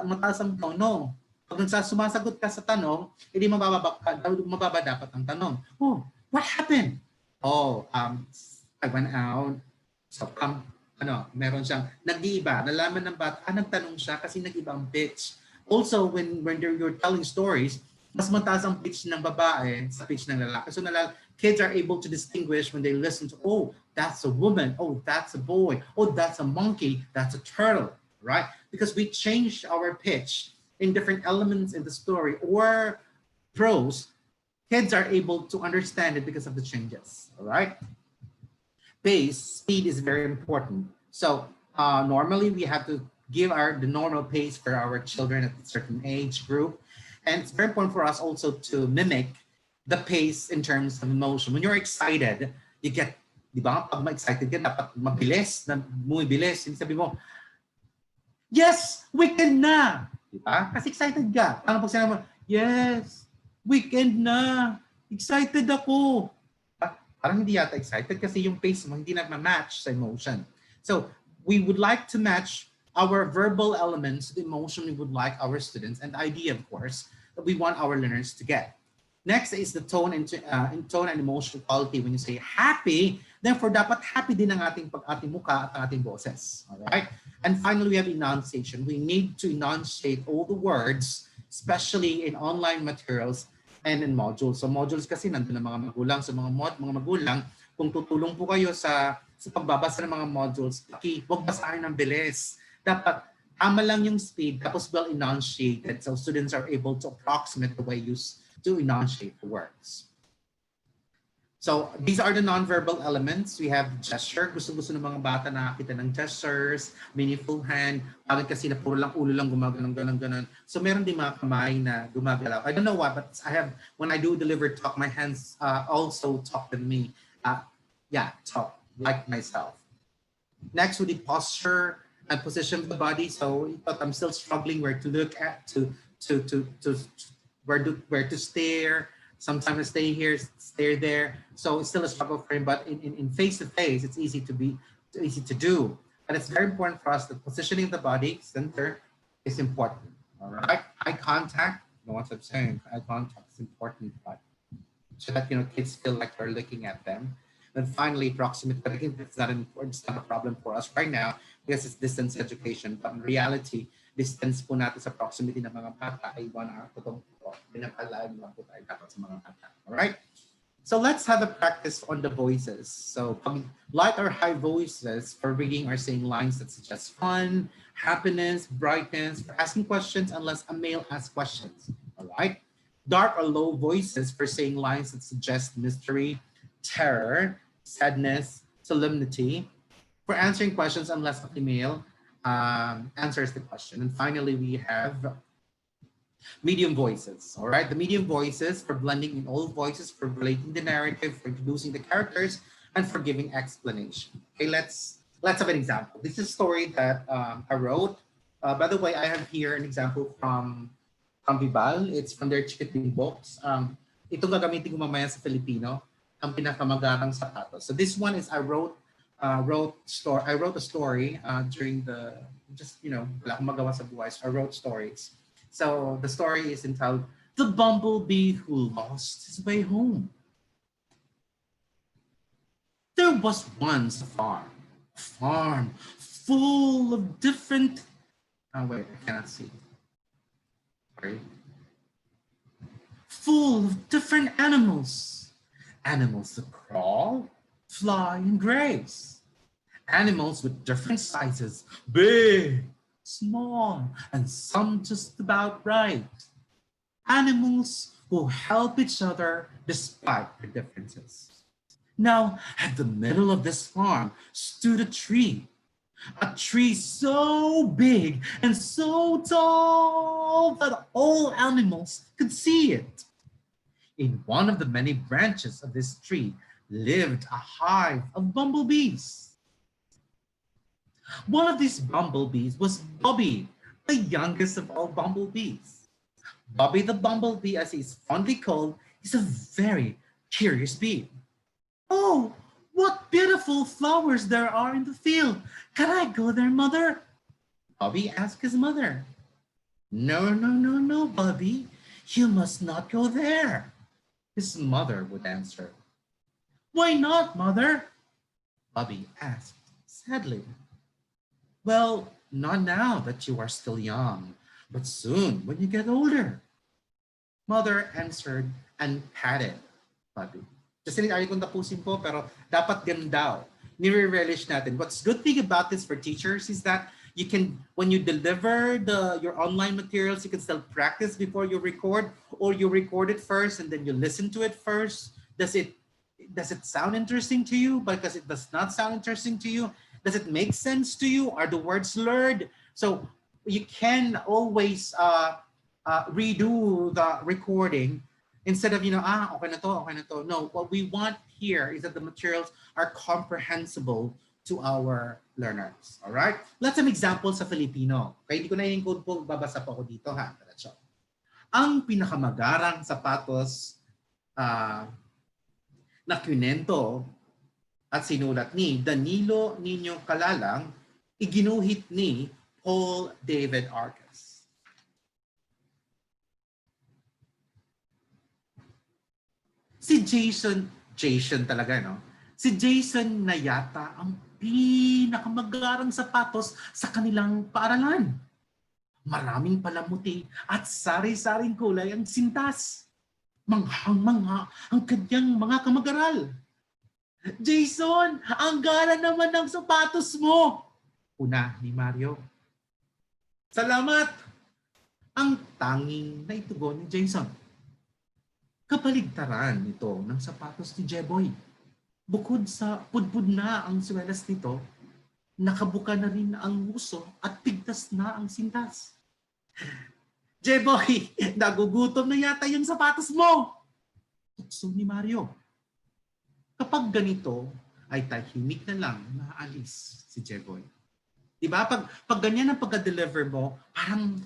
mataas ang tono. Pag sumasagot ka sa tanong, hindi mababa dapat ang tanong. Oh, what happened? Oh, I went out. So, meron siyang nag-iiba. Nalaman ng bata, nagtanong siya kasi nag-iba ang pitch. Also, when you're telling stories, mas mataas ang pitch ng babae sa pitch ng lalaki. So, kids are able to distinguish when they listen to, oh, that's a woman. Oh, that's a boy. Oh, that's a monkey. That's a turtle, right? Because we changed our pitch in different elements in the story or prose. Kids are able to understand it because of the changes, all right? Pace, speed is very important. So normally we have to give the normal pace for our children at a certain age group. And it's very important for us also to mimic the pace in terms of emotion. When you're excited, you get, di ba, pag ma-excited ka, dapat mabilis, bumibilis. Sabi mo, yes, weekend na! Di ba? Kasi excited ka. Parang pag sinabi mo, yes, weekend na! Excited ako! Parang hindi yata excited kasi yung pace mo hindi na-match sa emotion. So we would like to match our verbal elements, the emotion we would like our students, and the idea, of course, that we want our learners to get. Next is the tone and tone and emotional quality. When you say happy, therefore dapat happy din ang ating mukha at ang ating boses. All right. And finally, we have enunciation. We need to enunciate all the words, especially in online materials and in modules. So modules kasi nandun ang mga magulang. So mga magulang, kung tutulong po kayo sa pagbabasa ng mga modules, huwag basahin ng bilis. Dapat tama lang yung speed, tapos well enunciated, so students are able to approximate the way used to enunciate the words. So these are the nonverbal elements. We have gesture. Gusto-gusto ng mga bata nakakita ng gestures, meaningful hand. Bakit kasi na puro lang ulo lang gumagano'n. So meron din mga kamay na gumagalaw. I don't know why, but when I do deliver talk, my hands also talk with me. Talk like myself. Next would be posture and position of the body. So I'm still struggling where to look at, to where to stare. Sometimes I stay here, stare there. So it's still a struggle for him, but in face-to-face, it's easy to do. And it's very important for us, the positioning of the body, center, is important. All right, eye contact, you know what I'm saying, eye contact is important, but so that kids feel like we're looking at them. And finally, proximity, but again, it's not a problem for us right now because it's distance education. But in reality, distance po natin sa proximity ng mga bata ay 1 hour po pinapalayo lang po tayo dapat sa mga bata. All right? So let's have a practice on the voices. So light or high voices for reading or saying lines that suggest fun, happiness, brightness, for asking questions unless a male asks questions. All right? Dark or low voices for saying lines that suggest mystery, terror, sadness, solemnity, for answering questions unless a female answers the question. And finally, we have medium voices. All right, the medium voices for blending in all voices, for relating the narrative, for introducing the characters, and for giving explanation. Okay, let's have an example. This is a story that I wrote. By the way, I have here an example from Vibal. It's from their Chikiting books. Ito gagamitin ko mamaya sa Filipino, ang pinakamagarang sapatos. So this one is I wrote a story during the wala akong magawa sa buhay, so I wrote stories. So the story is entitled "The Bumblebee Who Lost His Way Home." There was once a farm full of different. Wait, I cannot see. Sorry. Full of different animals. Animals that crawl, fly, and graze. Animals with different sizes, big, small, and some just about right. Animals who help each other despite their differences. Now, at the middle of this farm stood a tree so big and so tall that all animals could see it. In one of the many branches of this tree lived a hive of bumblebees. One of these bumblebees was Bobby, the youngest of all bumblebees. Bobby the bumblebee, as he's fondly called, is a very curious bee. "Oh, what beautiful flowers there are in the field. Can I go there, mother?" Bobby asked his mother. No, Bobby. You must not go there," his mother would answer. "Why not, mother?" Bobby asked sadly. "Well, not now that you are still young, but soon when you get older," mother answered and patted Bobby. Kasi ayaw kong tapusin po, pero dapat ganun daw. Nire-relish natin. What's good thing about this for teachers is that you can, when you deliver your online materials, you can still practice before you record, or you record it first and then you listen to it first. Does it sound interesting to you? Because it does not sound interesting to you. Does it make sense to you? Are the words slurred? So you can always redo the recording instead of, okay na to. No, what we want here is that the materials are comprehensible to our learners. All right? Let's have examples sa Filipino. Okay, hindi ko na i-encode po, babasa po ako dito ha. Ang pinakamagarang sapatos na kwento at sinulat ni Danilo Niño Calalang, iginuhit ni Paul David Arcas. Si Jason talaga, no? Si Jason na yata ang pinakamagarang sapatos sa kanilang paaralan. Maraming palamuti at sari-saring kulay ang sintas. Manghang-mangha ang kanyang mga kamag-aral. Jason, ang gala naman ng sapatos mo! Una ni Mario. Salamat! Ang tanging naitugon ni Jason. Kapaligtaran nito ng sapatos ni Jeboy. Bukod sa pudpud na ang swelas nito, nakabuka na rin ang nguso at pigtas na ang sintas. Jeboy, nagugutom na yata yung sapatos mo! Tukso ni Mario. Kapag ganito, ay tahimik na lang naalis si Jeboy. Diba? Pag ganyan ang pagka-deliver mo, parang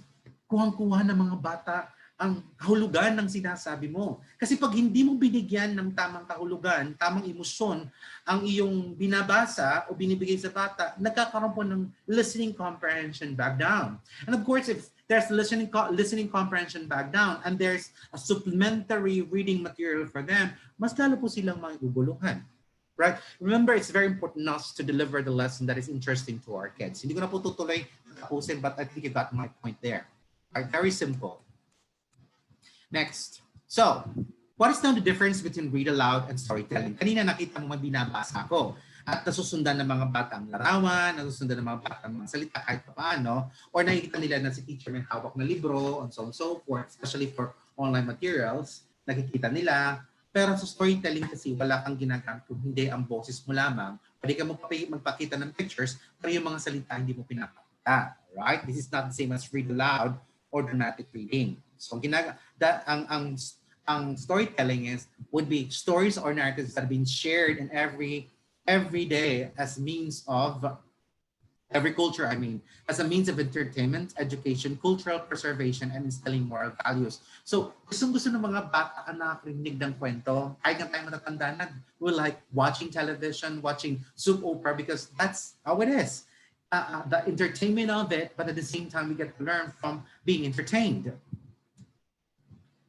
kuhang-kuha ng mga bata ang kahulugan ng sinasabi mo. Kasi pag hindi mo binigyan ng tamang kahulugan, tamang emosyon, ang iyong binabasa o binibigay sa bata, nagkakaroon po ng listening comprehension back down. And of course, if there's listening comprehension back down and there's a supplementary reading material for them, mas lalo po silang maguguluhan. Right? Remember, it's very important not to deliver the lesson that is interesting to our kids. Hindi ko na po tutuloy tapusin, but I think you got my point there. Right? Very simple. Next. So, what is now the difference between read aloud and storytelling? Kanina nakita mo binabasa ko at nasusundan ng mga bata ang larawan, nasusundan ng mga bata ang mga salita kahit paano, or nakikita nila na si teacher may hawak na libro, and so on and so forth, especially for online materials, nakikita nila. Pero sa storytelling kasi wala kang ginagamit kung hindi ang boses mo lamang. Pwede ka magpakita ng pictures, pero yung mga salita hindi mo pinapakita. Right? This is not the same as read aloud or dramatic reading. So ang storytelling would be stories or narratives that have been shared in every day as means of every culture, as a means of entertainment, education, cultural preservation, and instilling moral values. So gusto ng mga bata ang nakakarinig ng kwento. Kahit nga tayo matatanda na, we like watching television, watching soap opera because that's how it is. The entertainment of it, but at the same time we get to learn from being entertained.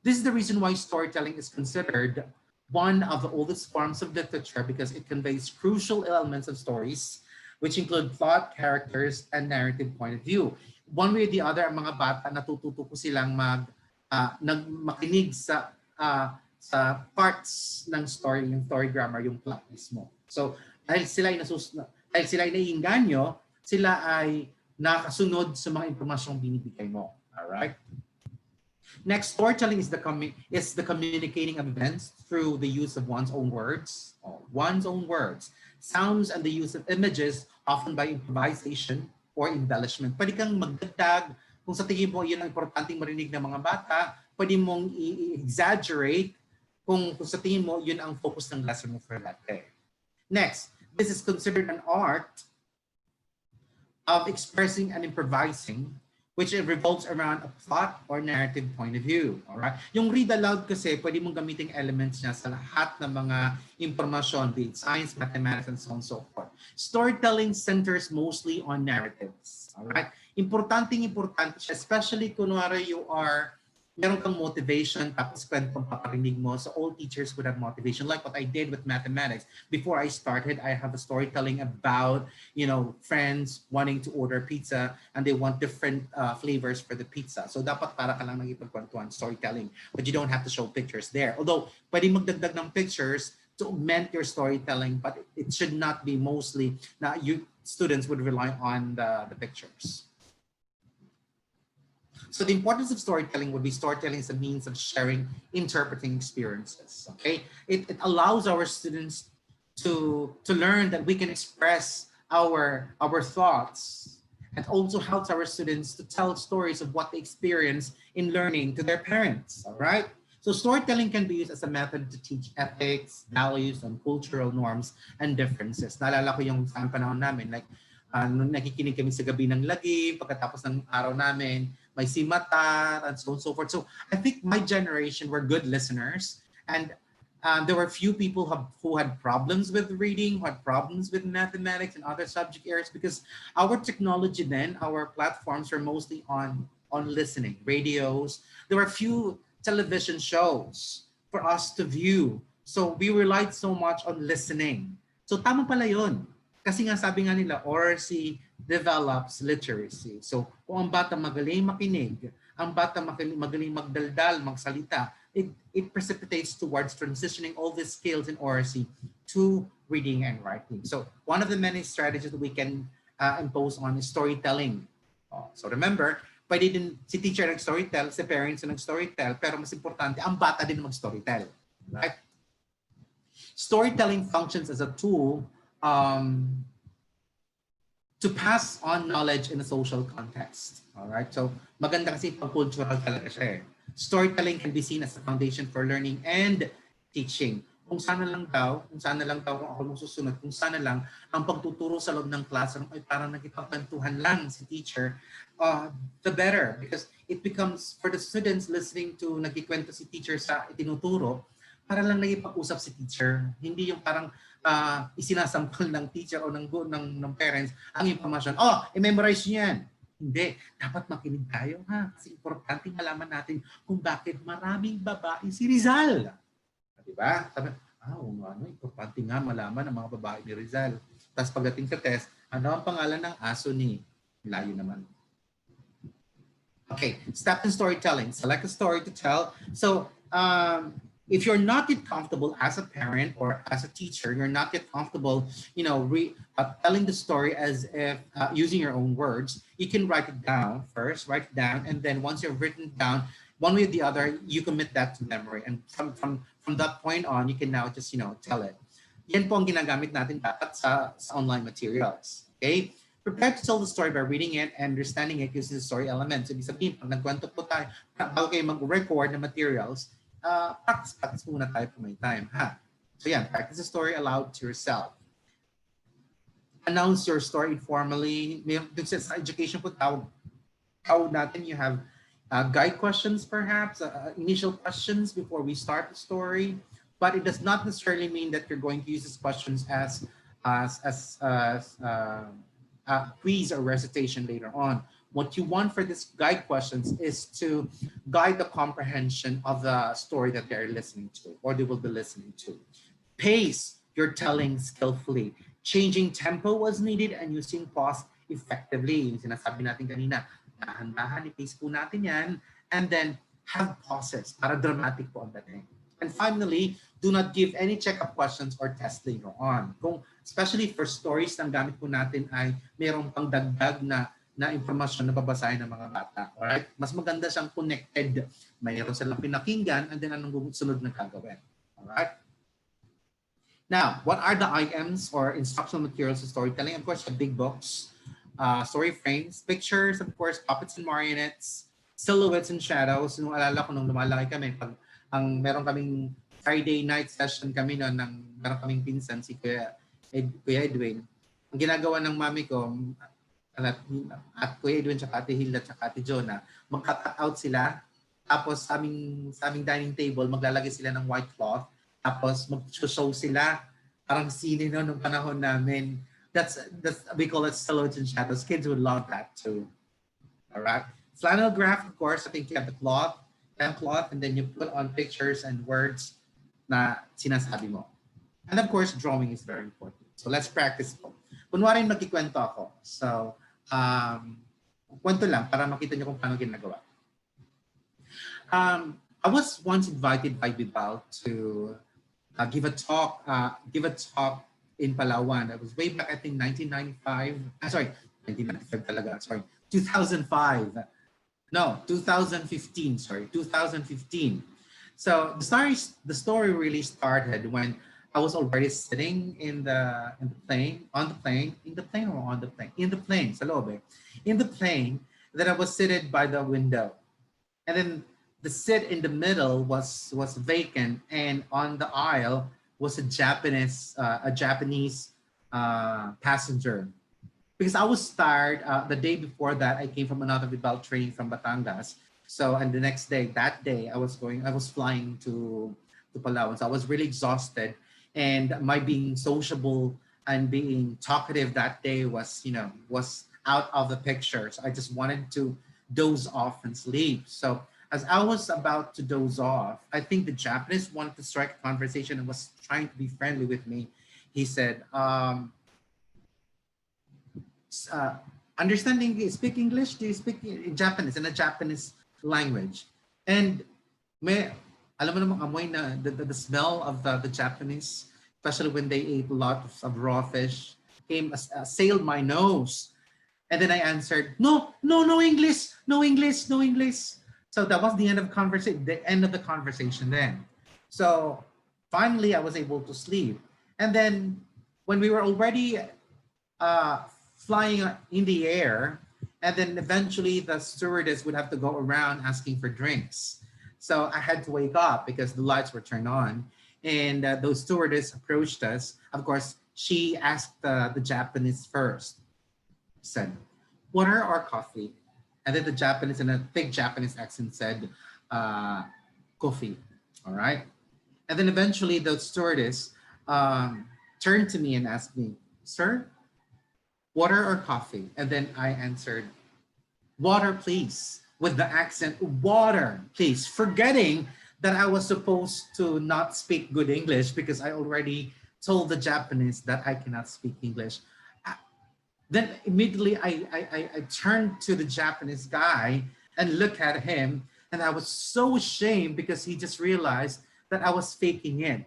This is the reason why storytelling is considered one of the oldest forms of literature because it conveys crucial elements of stories, which include plot, characters, and narrative point of view. One way or the other, ang mga bata natututo ko silang makinig sa parts ng story, yung story grammar, yung plot mismo. So dahil sila ay naiinganyo, sila ay nakasunod sa mga impormasyong binibigay mo. Alright? Next, storytelling is the communicating of events through the use of one's own words, sounds, and the use of images, often by improvisation or embellishment. Pwede kang magdagdag, kung sa tingin mo yun ang importanteng marinig ng mga bata, pwede mong i-exaggerate kung sa tingin mo yun ang focus ng lesson mo for that day. Next, this is considered an art of expressing and improvising, which revolves around a plot or narrative point of view. Alright? Yung read aloud kasi, pwede mong gamitin elements niya sa lahat ng mga impormasyon, be it science, mathematics, and so on and so forth. Storytelling centers mostly on narratives. Alright? Importante siya, especially kunwari meron kang motivation tapos kwentong paparinig mo. So all teachers would have motivation. Like what I did with mathematics. Before I started, I have a storytelling about, friends wanting to order pizza and they want different flavors for the pizza. So dapat para ka lang nagipagkwentuhan, storytelling. But you don't have to show pictures there. Although, pwede magdagdag ng pictures to augment your storytelling, but it should not be mostly na students would rely on the pictures. So the importance of storytelling would be storytelling as a means of sharing, interpreting experiences. Okay, it allows our students to learn that we can express our thoughts, and also helps our students to tell stories of what they experience in learning to their parents. All right. So storytelling can be used as a method to teach ethics, values, and cultural norms and differences. Naalala ko yung sa panahon namin, like nung nakikinig kami sa gabi ng lagi, pagkatapos ng araw namin, may simatar, and so on and so forth. So I think my generation were good listeners, and There were few people who had problems with reading, who had problems with mathematics and other subject areas because our technology then, our platforms were mostly on listening, radios. There were few television shows for us to view. So we relied so much on listening. So tama pala yun. Kasi nga sabi nga nila, oracy develops literacy. So kung ang bata magaling makinig, ang bata magaling magdaldal, magsalita, it precipitates towards transitioning all these skills in oracy to reading and writing. So one of the many strategies that we can impose on is storytelling. So remember, pwede din si teacher nag-storytell, si parents nag-storytell, pero mas importante, ang bata din mag-storytell. Right? Storytelling functions as a tool to pass on knowledge in a social context. All right? So maganda kasi pag cultural talaga siya eh. Storytelling can be seen as a foundation for learning and teaching. Kung sana lang daw kung ako susunod, kung sana lang ang pagtuturo sa loob ng classroom ay parang nagkikwentuhan lang si teacher, the better. Because it becomes, for the students listening to nagkikwento si teacher sa itinuturo, para lang nagipag-usap si teacher. Hindi yung parang isinasampal ng teacher o ng parents ang information. I-memorize niyo yan. Hindi. Dapat makinig tayo ha. Kasi importante malaman natin kung bakit maraming babae si Rizal. Diba? Sabi, importante nga malaman ang mga babae ni Rizal. Tapos pagdating sa test, ano ang pangalan ng aso ni? Layo naman. Okay, step in storytelling. Select a story to tell. So, if you're not yet comfortable as a parent or as a teacher, you're not yet comfortable, telling the story as if using your own words, you can write it down first, and then once you've written down, one way or the other, you commit that to memory. And from that point on, you can now just, tell it. Yan po ang ginagamit natin dapat sa online materials. Okay? Prepare to tell the story by reading it and understanding it using the story elements. So, ibig sabihin, pag nagkwento po tayo, bago kayo mag-record ng materials, practice muna tayo kung may time. So yan, practice the story aloud to yourself. Announce your story informally. Sa education po, tawag natin, you have guide questions perhaps, initial questions before we start the story. But it does not necessarily mean that you're going to use these questions as quiz or recitation later on. What you want for these guide questions is to guide the comprehension of the story that they're listening to or they will be listening to. Pace your telling skillfully. Changing tempo was needed and using pause effectively. Yung sinasabi natin kanina, dahan-dahan, i-pace po natin yan. And then have pauses para dramatic po ang dating. And finally, do not give any check-up questions or test later on. Especially for stories, ang gamit po natin ay mayroong pang dagdag na informasyon na babasahin ng mga bata. Alright? Mas maganda siyang connected. Mayroon silang pinakinggan and then anong sunod na gagawin. Alright? Now, what are the items or instructional materials of storytelling? Of course, the big books, story frames, pictures, of course, puppets and marionettes, silhouettes and shadows. Nung alala ko nung lumalaki kami, meron kaming Friday night session kami noon, meron kaming pinsan, si Kuya Edwin. Ang ginagawa ng mami ko, at Kuya Edwin, tsaka Ate Hilda, tsaka Ate Jonah, mag-cut out sila. Tapos sa aming dining table, maglalagay sila ng white cloth. Tapos mag-show sila. Parang sine nung panahon namin. That's we call it silhouettes and shadows. Kids would love that too. Alright? Flannel graph, of course, I think you have the cloth, and then you put on pictures and words na sinasabi mo. And of course, drawing is very important. So let's practice po. Kunwari magkikwento ako. So, kwento lang para makita niyo kung paano ginagawa. I was once invited by Bibal to give a talk in Palawan. That was way back, I think, 1995. 1995 talaga. 2005. No, 2015. 2015. So the story really started when I was already sitting in the plane, sa loob eh. In the plane, that I was seated by the window. And then the seat in the middle was vacant, and on the aisle was a Japanese passenger. Because I was tired, the day before that, I came from another Bibal training from Batangas. So, and the next day, I was flying to to Palawan. So I was really exhausted, and my being sociable and being talkative that day was, was out of the picture. So I just wanted to doze off and sleep. So as I was about to doze off, I think the Japanese wanted to strike a conversation and was trying to be friendly with me. He said, uh, understanding, speak English? Do you speak in Japanese, in a Japanese language? And may, alam mo namang amoy na the smell of the Japanese, especially when they ate a lot of raw fish, came, assailed my nose. And then I answered, no, no, no English, no English, no English. So that was the end of the conversation then. So finally I was able to sleep. And then when we were already uh, flying in the air, and then eventually the stewardess would have to go around asking for drinks. So I had to wake up because the lights were turned on, and those stewardess approached us. Of course, she asked the Japanese first, said, water or coffee? And then the Japanese, in a thick Japanese accent, said, coffee, all right? And then eventually the stewardess turned to me and asked me, sir, water or coffee? And then I answered, water, please, with the accent, water, please, forgetting that I was supposed to not speak good English because I already told the Japanese that I cannot speak English. Then immediately I turned to the Japanese guy and looked at him, and I was so ashamed because he just realized that I was faking it.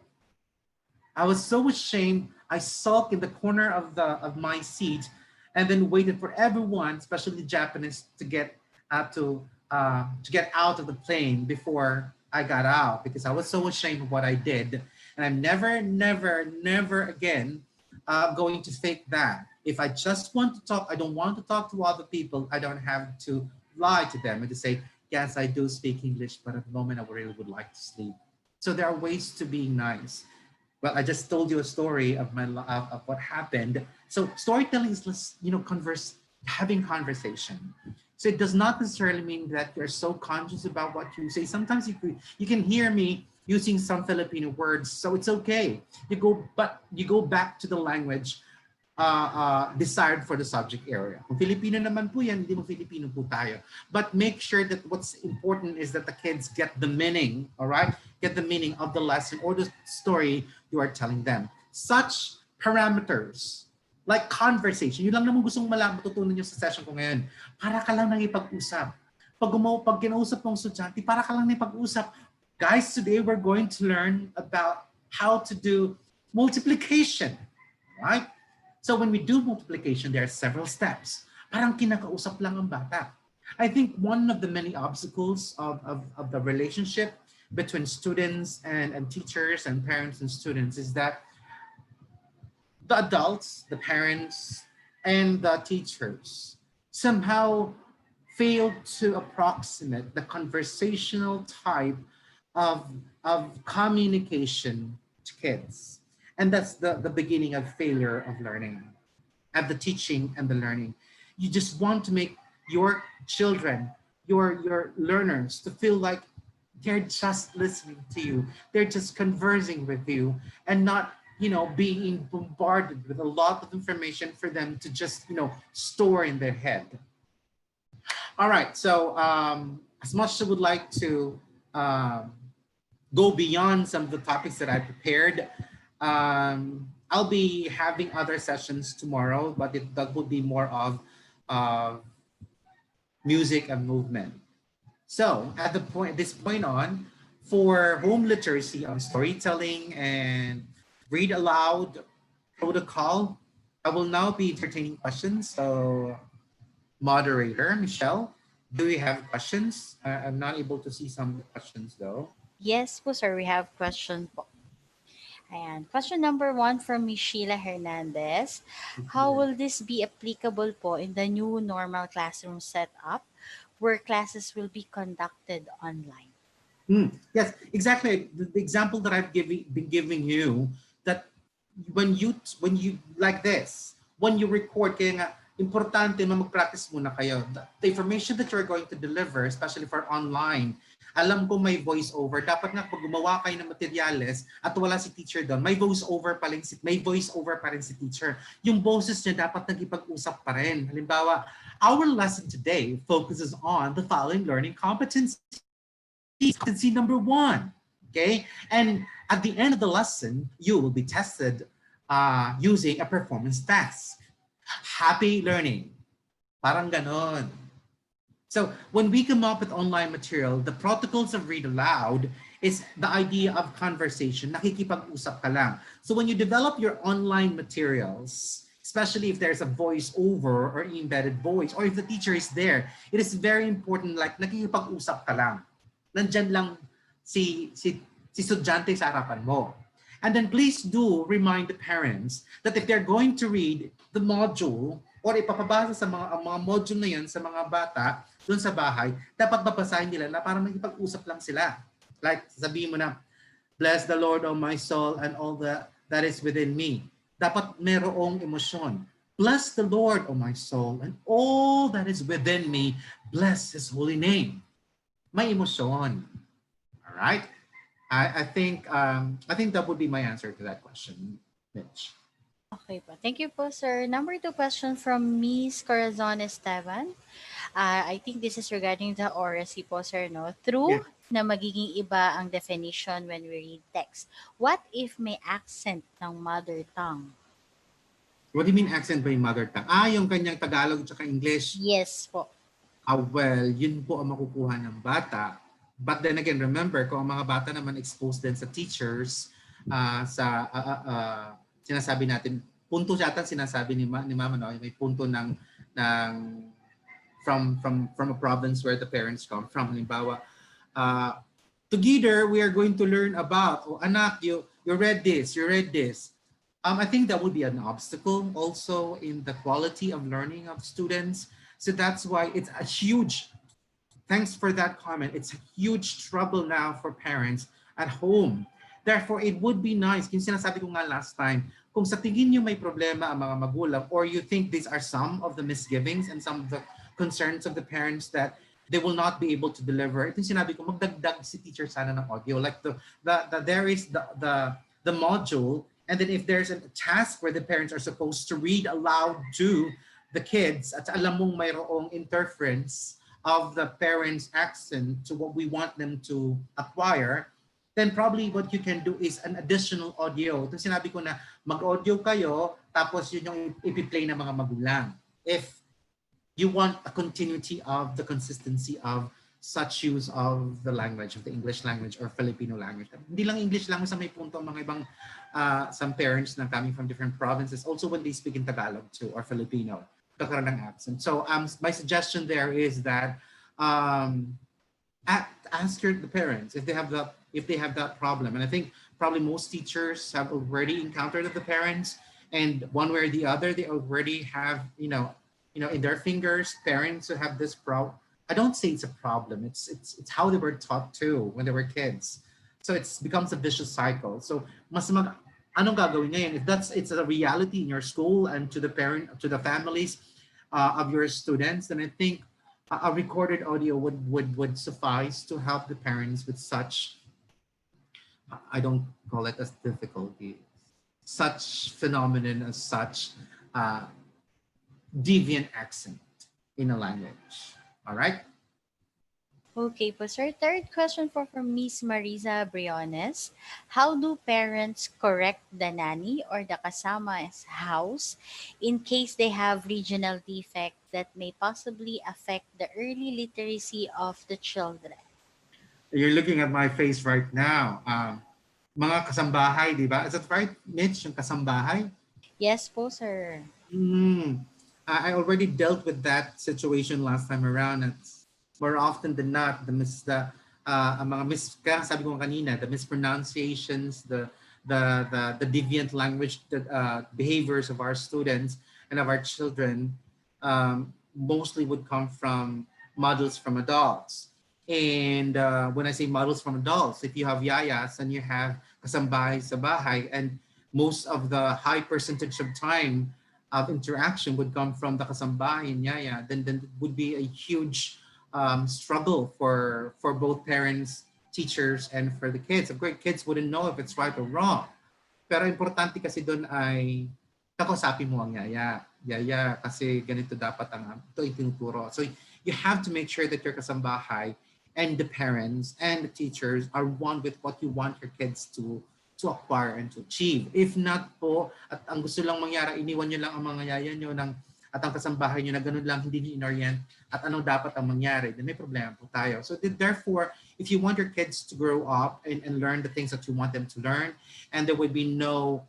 I was so ashamed. I sulked in the corner of my seat, and then waited for everyone, especially the Japanese, to get out of the plane before I got out, because I was so ashamed of what I did, and I'm never, never, never again going to fake that. If I just want to talk, I don't want to talk to other people. I don't have to lie to them and to say, yes, I do speak English, but at the moment I really would like to sleep. So there are ways to being nice. Well, I just told you a story of of what happened. So storytelling is, having conversation. So it does not necessarily mean that you're so conscious about what you say. Sometimes you can hear me using some Filipino words, so it's okay. You go back to the language desired for the subject area. Kung Filipino naman po yan, hindi mo Filipino po tayo. But make sure that what's important is that the kids get the meaning, all right? Get the meaning of the lesson or the story you are telling them. Such parameters, like conversation, yun lang naman gustong matutunan nyo sa session ko ngayon. Para ka lang nakipag-usap. Pag kinausap mong estudyante, para ka lang nakipag-usap. Guys, today we're going to learn about how to do multiplication, right? So when we do multiplication, there are several steps. Parang kinakausap lang ang bata. I think one of the many obstacles of the relationship between students and teachers and parents and students is that the adults, the parents, and the teachers somehow fail to approximate the conversational type of communication to kids. And that's the beginning of failure of learning, of the teaching and the learning. You just want to make your children, your learners, to feel like they're just listening to you. They're just conversing with you and not, being bombarded with a lot of information for them to just, store in their head. All right, so as much as I would like to go beyond some of the topics that I prepared, I'll be having other sessions tomorrow, but that would be more of music and movement. So at this point on, for home literacy on storytelling and read aloud protocol, I will now be entertaining questions. So moderator, Michelle, do we have questions? I'm not able to see some questions though. Yes po, sir. We have question po. Ayan. Question number 1 from Miss Sheila Hernandez. How will this be applicable po in the new normal classroom setup where classes will be conducted online? Yes, exactly. The example that I've been giving you, that when you like this, when you record, kaya nga, importante na mag-practice muna kayo. The information that you're going to deliver, especially for online, Alam ko may voice over. Dapat nga pag gumawa kayo ng materyales at wala si teacher doon, may voice over pa rin si teacher. Yung boses niya dapat nagipag-usap pa rin. Halimbawa, our lesson today focuses on the following learning competencies. Competency number 1. Okay? And at the end of the lesson, you will be tested using a performance task. Happy learning. Parang ganon. So when we come up with online material, the protocols of read aloud is the idea of conversation. Nakikipag-usap ka lang. So when you develop your online materials, especially if there's a voice-over or embedded voice, or if the teacher is there, it is very important, like nakikipag-usap ka lang. Nandyan lang si estudyante sa harapan mo. And then please do remind the parents that if they're going to read the module or ipapabasa sa mga module na yan sa mga bata doon sa bahay, dapat babasahin nila na parang nakipag-usap lang sila. Like sabihin mo na, bless the Lord, O my soul, and all that is within me. Dapat merong emosyon. Bless the Lord, O my soul, and all that is within me. Bless His holy name. May emosyon. All right? I think that would be my answer to that question, Mitch. Okay po. Thank you po, sir. Number 2 question from Miss Corazon Esteban. I think this is regarding the oracy po, sir, no? True na magiging iba ang definition when we read text. What if may accent ng mother tongue? What do you mean accent by mother tongue? Yung kanyang Tagalog at English? Yes po. Well, yun po ang makukuha ng bata. But then again, remember, kung ang mga bata naman exposed din sa teachers, sinasabi natin, punto yata sinasabi ni Mama, no? May punto ng from a province where the parents come from. Halimbawa, together we are going to learn about, anak, you read this, you read this. I think that would be an obstacle also in the quality of learning of students. So that's why it's a huge, thanks for that comment, it's a huge trouble now for parents at home. Therefore, it would be nice, kung sinasabi ko nga last time, kung sa tingin nyo may problema ang mga magulang, or you think these are some of the misgivings and some of the concerns of the parents that they will not be able to deliver, ito sinabi ko, magdagdag si teacher sana ng audio. Like there is the module, and then if there's a task where the parents are supposed to read aloud to the kids, at alam mong mayroong interference of the parents' accent to what we want them to acquire, then probably what you can do is an additional audio. Ito sinabi ko na mag-audio kayo, tapos yun yung ipi-play ng mga magulang. If you want a continuity of the consistency of such use of the language, of the English language or Filipino language. Hindi lang English language sa may punto ang mga ibang, some parents na coming from different provinces, also when they speak in Tagalog too, or Filipino, kakaroon ng accent. So my suggestion there is that ask the parents if they have that problem. And I think probably most teachers have already encountered the parents, and one way or the other, they already have, you know, in their fingers, parents who have this problem. I don't say it's a problem. It's how they were taught too when they were kids. So it becomes a vicious cycle. So anong gagawin ngayon? If it's a reality in your school and to the families of your students, then I think a recorded audio would suffice to help the parents with such, I don't call it as difficulty, such phenomenon as such deviant accent in a language. All right? Okay po, sir. Third question from Miss Marisa Briones. How do parents correct the nanny or the kasama's house in case they have regional defect that may possibly affect the early literacy of the children? You're looking at my face right now. Mga kasambahay, di ba? Is that right, Mitch, yung kasambahay? Yes po, sir. I already dealt with that situation last time around. It's more often than not, kaya sabi ko kanina, the mispronunciations, the deviant language, behaviors of our students and of our children mostly would come from models from adults. And when I say models from adults, if you have yayas and you have kasambahay sa bahay, and most of the high percentage of time of interaction would come from the kasambahay and yaya, then it would be a huge struggle for both parents, teachers, and for the kids. Of course, kids wouldn't know if it's right or wrong. Pero importante kasi doon ay kakusapin mo ang yaya. Yaya, kasi ganito dapat ang ito itinuturo. So you have to make sure that your kasambahay and the parents and the teachers are one with what you want your kids to acquire and to achieve. If not po, at ang gusto lang mangyari, iniwan nyo lang ang mga yaya nyo at ang kasambahay nyo na ganun lang, hindi nyo inorient at ano dapat ang mangyari, then may problema po tayo. So therefore, if you want your kids to grow up and learn the things that you want them to learn, and there would be no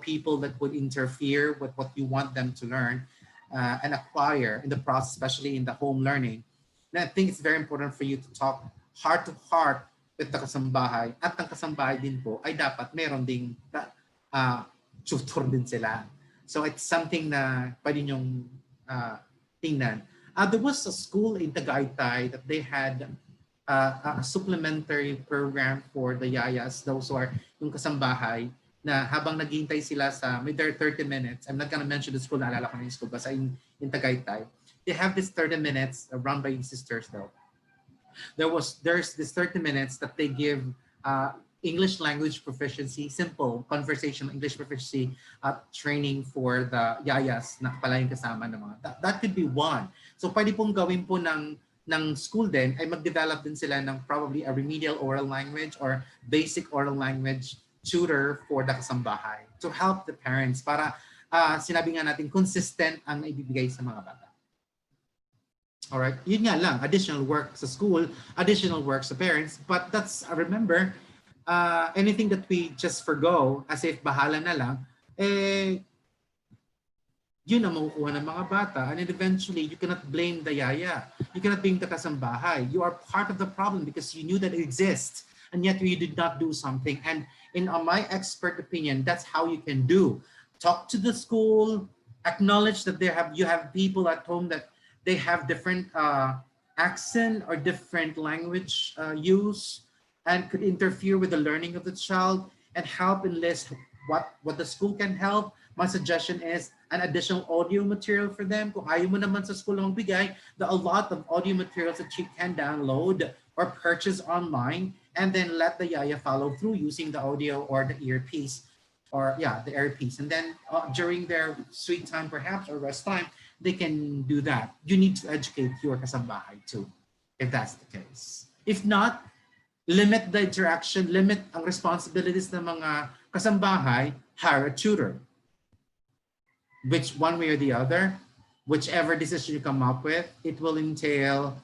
people that would interfere with what you want them to learn and acquire in the process, especially in the home learning, then I think it's very important for you to talk heart to heart with the kasambahay, at ang kasambahay din po ay dapat meron ding tutor din sila. So it's something na pwede nyong tingnan. There was a school in Tagaytay that they had a supplementary program for the yayas, those who are yung kasambahay, na habang naghihintay sila sa may 30 minutes, I'm not gonna mention the school, naalala ko na yung school, basta in Tagaytay, they have this 30 minutes run by sisters though. There's this 30 minutes that they give English language proficiency, simple conversational English proficiency training for the yayas na pala yung kasama ng mga. That could be one. So pwede pong gawin po ng school din ay mag-develop din sila ng probably a remedial oral language or basic oral language tutor for the kasambahay to help the parents para sinabi nga natin consistent ang ibibigay sa mga bata. All right, yun nga lang, additional work sa school, additional work sa parents, but that's, remember, anything that we just forgo as if bahala na lang, yun ang makukuha ng mga bata, and eventually you cannot blame the yaya, you cannot blame the kasambahay. You are part of the problem because you knew that it exists, and yet you did not do something. And in my expert opinion, that's how you can do. Talk to the school, acknowledge that you have people at home that they have different accent or different language use and could interfere with the learning of the child, and help enlist what the school can help. My suggestion is an additional audio material for them. Kung ayaw mo naman sa school ang bigay, there are a lot of audio materials that you can download or purchase online, and then let the yaya follow through using the audio or the earpiece, the earpiece. And then during their sweet time perhaps or rest time, they can do that. You need to educate your kasambahay too, if that's the case. If not, limit the interaction, limit ang responsibilities ng mga kasambahay, hire a tutor. Which one way or the other, whichever decision you come up with, it will entail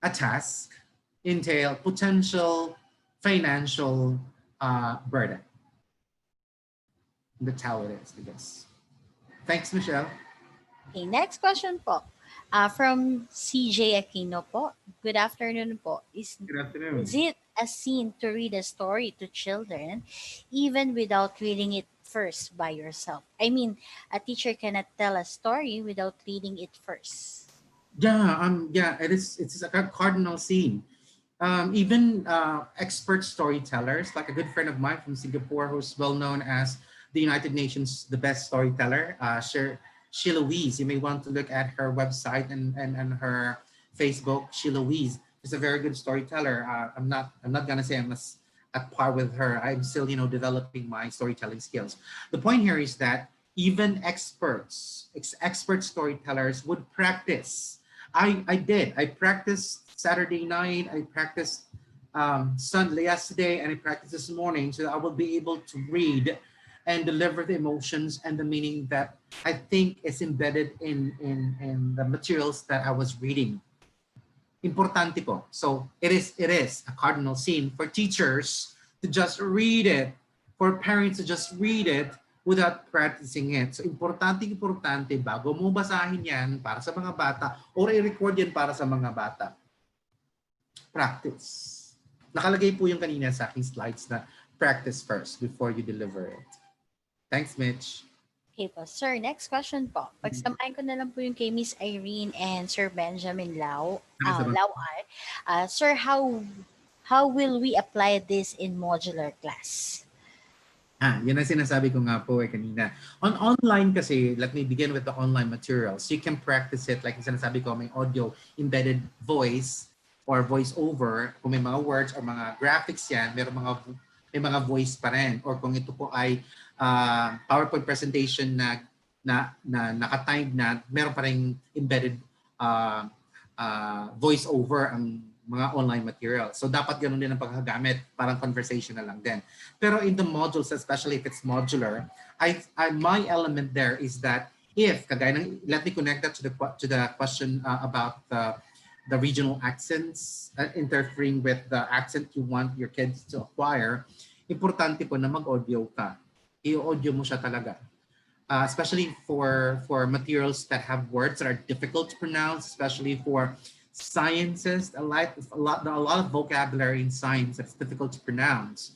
a task, entail potential financial burden. That's how it is, I guess. Thanks, Michelle. Okay, next question po. From CJ Aquino po. Good afternoon po. Good afternoon. Is it a sin to read a story to children even without reading it first by yourself? I mean, a teacher cannot tell a story without reading it first. Yeah, it's a cardinal sin. Even expert storytellers, like a good friend of mine from Singapore who's well known as the United Nations, the best storyteller, Sheila Louise. You may want to look at her website and her Facebook. Sheila Louise is a very good storyteller. I'm not gonna say I'm at par with her. I'm still developing my storytelling skills. The point here is that even expert storytellers would practice. I practiced Saturday night. I practiced Sunday yesterday, and I practiced this morning, so that I will be able to read and deliver the emotions and the meaning that I think is embedded in the materials that I was reading. Importante po. So it is a cardinal sin for teachers to just read it, for parents to just read it without practicing it. So importante bago mo basahin yan para sa mga bata or i-record yan para sa mga bata. Practice. Nakalagay po yung kanina sa aking slides na practice first before you deliver it. Thanks, Mitch. Okay po. Sir, next question po. Pagsamahin ko na lang po yung kay Miss Irene and Sir Benjamin Lau. Sir, how will we apply this in modular class? Yun ang sinasabi ko nga po kanina. On online kasi, let me begin with the online materials. You can practice it like yung sinasabi ko, may audio, embedded voice, or voice over. Kung may mga words or mga graphics yan, may mga voice pa rin. Or kung ito po ay PowerPoint presentation na naka-timed na, meron pa rin embedded uh, voice over ang mga online materials. So dapat ganun din ang pagkagamit, parang conversational lang din. Pero in the modules, especially if it's modular, my element there is that if, kagaya ng, let me connect that to the question about the regional accents, interfering with the accent you want your kids to acquire, importante po na mag-audio ka. I-audio mo siya talaga. Especially for materials that have words that are difficult to pronounce, especially for sciences, a lot of vocabulary in science that's difficult to pronounce,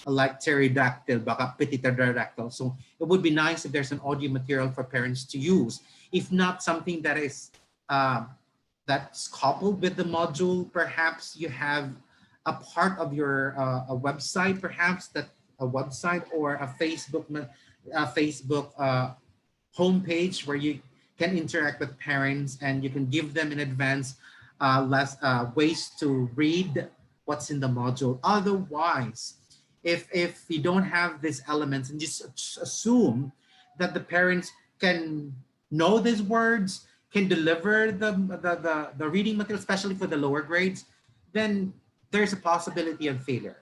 like pterodactyl, baka pterodactyl. So it would be nice if there's an audio material for parents to use. If not something that is that's coupled with the module, perhaps you have a part of your a website, perhaps that a website or a Facebook homepage where you can interact with parents and you can give them in advance ways to read what's in the module. Otherwise, if you don't have these elements and just assume that the parents can know these words, can deliver the reading material, especially for the lower grades, then there's a possibility of failure.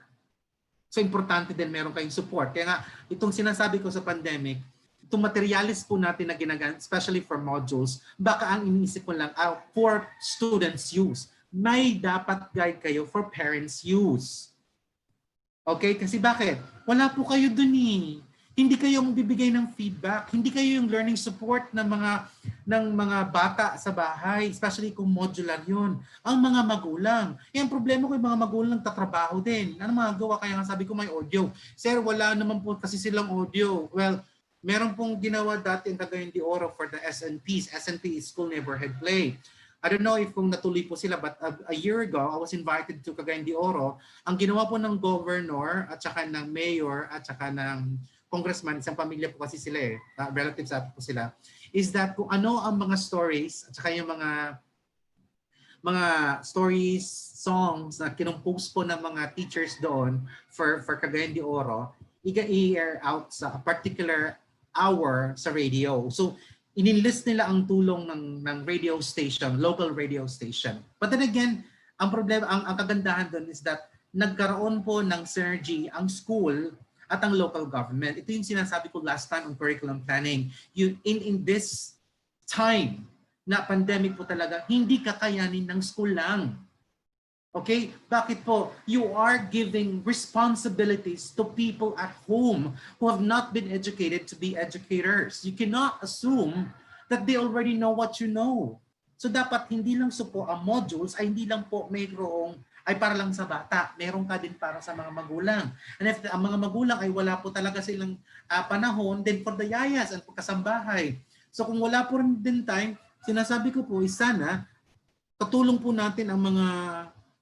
So importante din meron kayong support. Kaya nga, itong sinasabi ko sa pandemic, itong materialis po natin na ginagamit, especially for modules, baka ang iniisip ko lang, for students use. May dapat guide kayo for parents use. Okay? Kasi bakit? Wala po kayo dun eh. Hindi kayo magbibigay ng feedback. Hindi kayo yung learning support ng mga bata sa bahay, especially kung modular yun. Ang mga magulang. Yung problema ko yung mga magulang tatrabaho din. Ano magagawa? Kaya nga sabi ko may audio. Sir, wala naman po kasi silang audio. Well, meron pong ginawa dati ang Cagayan de Oro for the SNPs. SNP is School Neighborhood Play. I don't know if kung natuloy po sila, but a year ago, I was invited to Cagayan de Oro. Ang ginawa po ng governor at saka ng mayor at saka ng congressman, isang pamilya po kasi sila relatives at po sila, is that kung ano ang mga stories at saka yung mga stories, songs na kinumpose po ng mga teachers doon for Cagayan de Oro, i-air out sa a particular hour sa radio. So, ininlist nila ang tulong ng radio station, local radio station. But then again, ang problema, ang kagandahan doon is that nagkaroon po ng synergy ang school at ang local government. Ito yung sinasabi ko last time on curriculum planning. In this time na pandemic po talaga, hindi kakayanin ng school lang. Okay? Bakit po? You are giving responsibilities to people at home who have not been educated to be educators. You cannot assume that they already know what you know. So dapat hindi lang po ang modules ay hindi lang po mayroong ay para lang sa bata. Meron ka din para sa mga magulang. And if ang mga magulang ay wala po talaga silang panahon, then for the yayas and for kasambahay. So kung wala po rin din time, sinasabi ko po is sana katulong po natin ang mga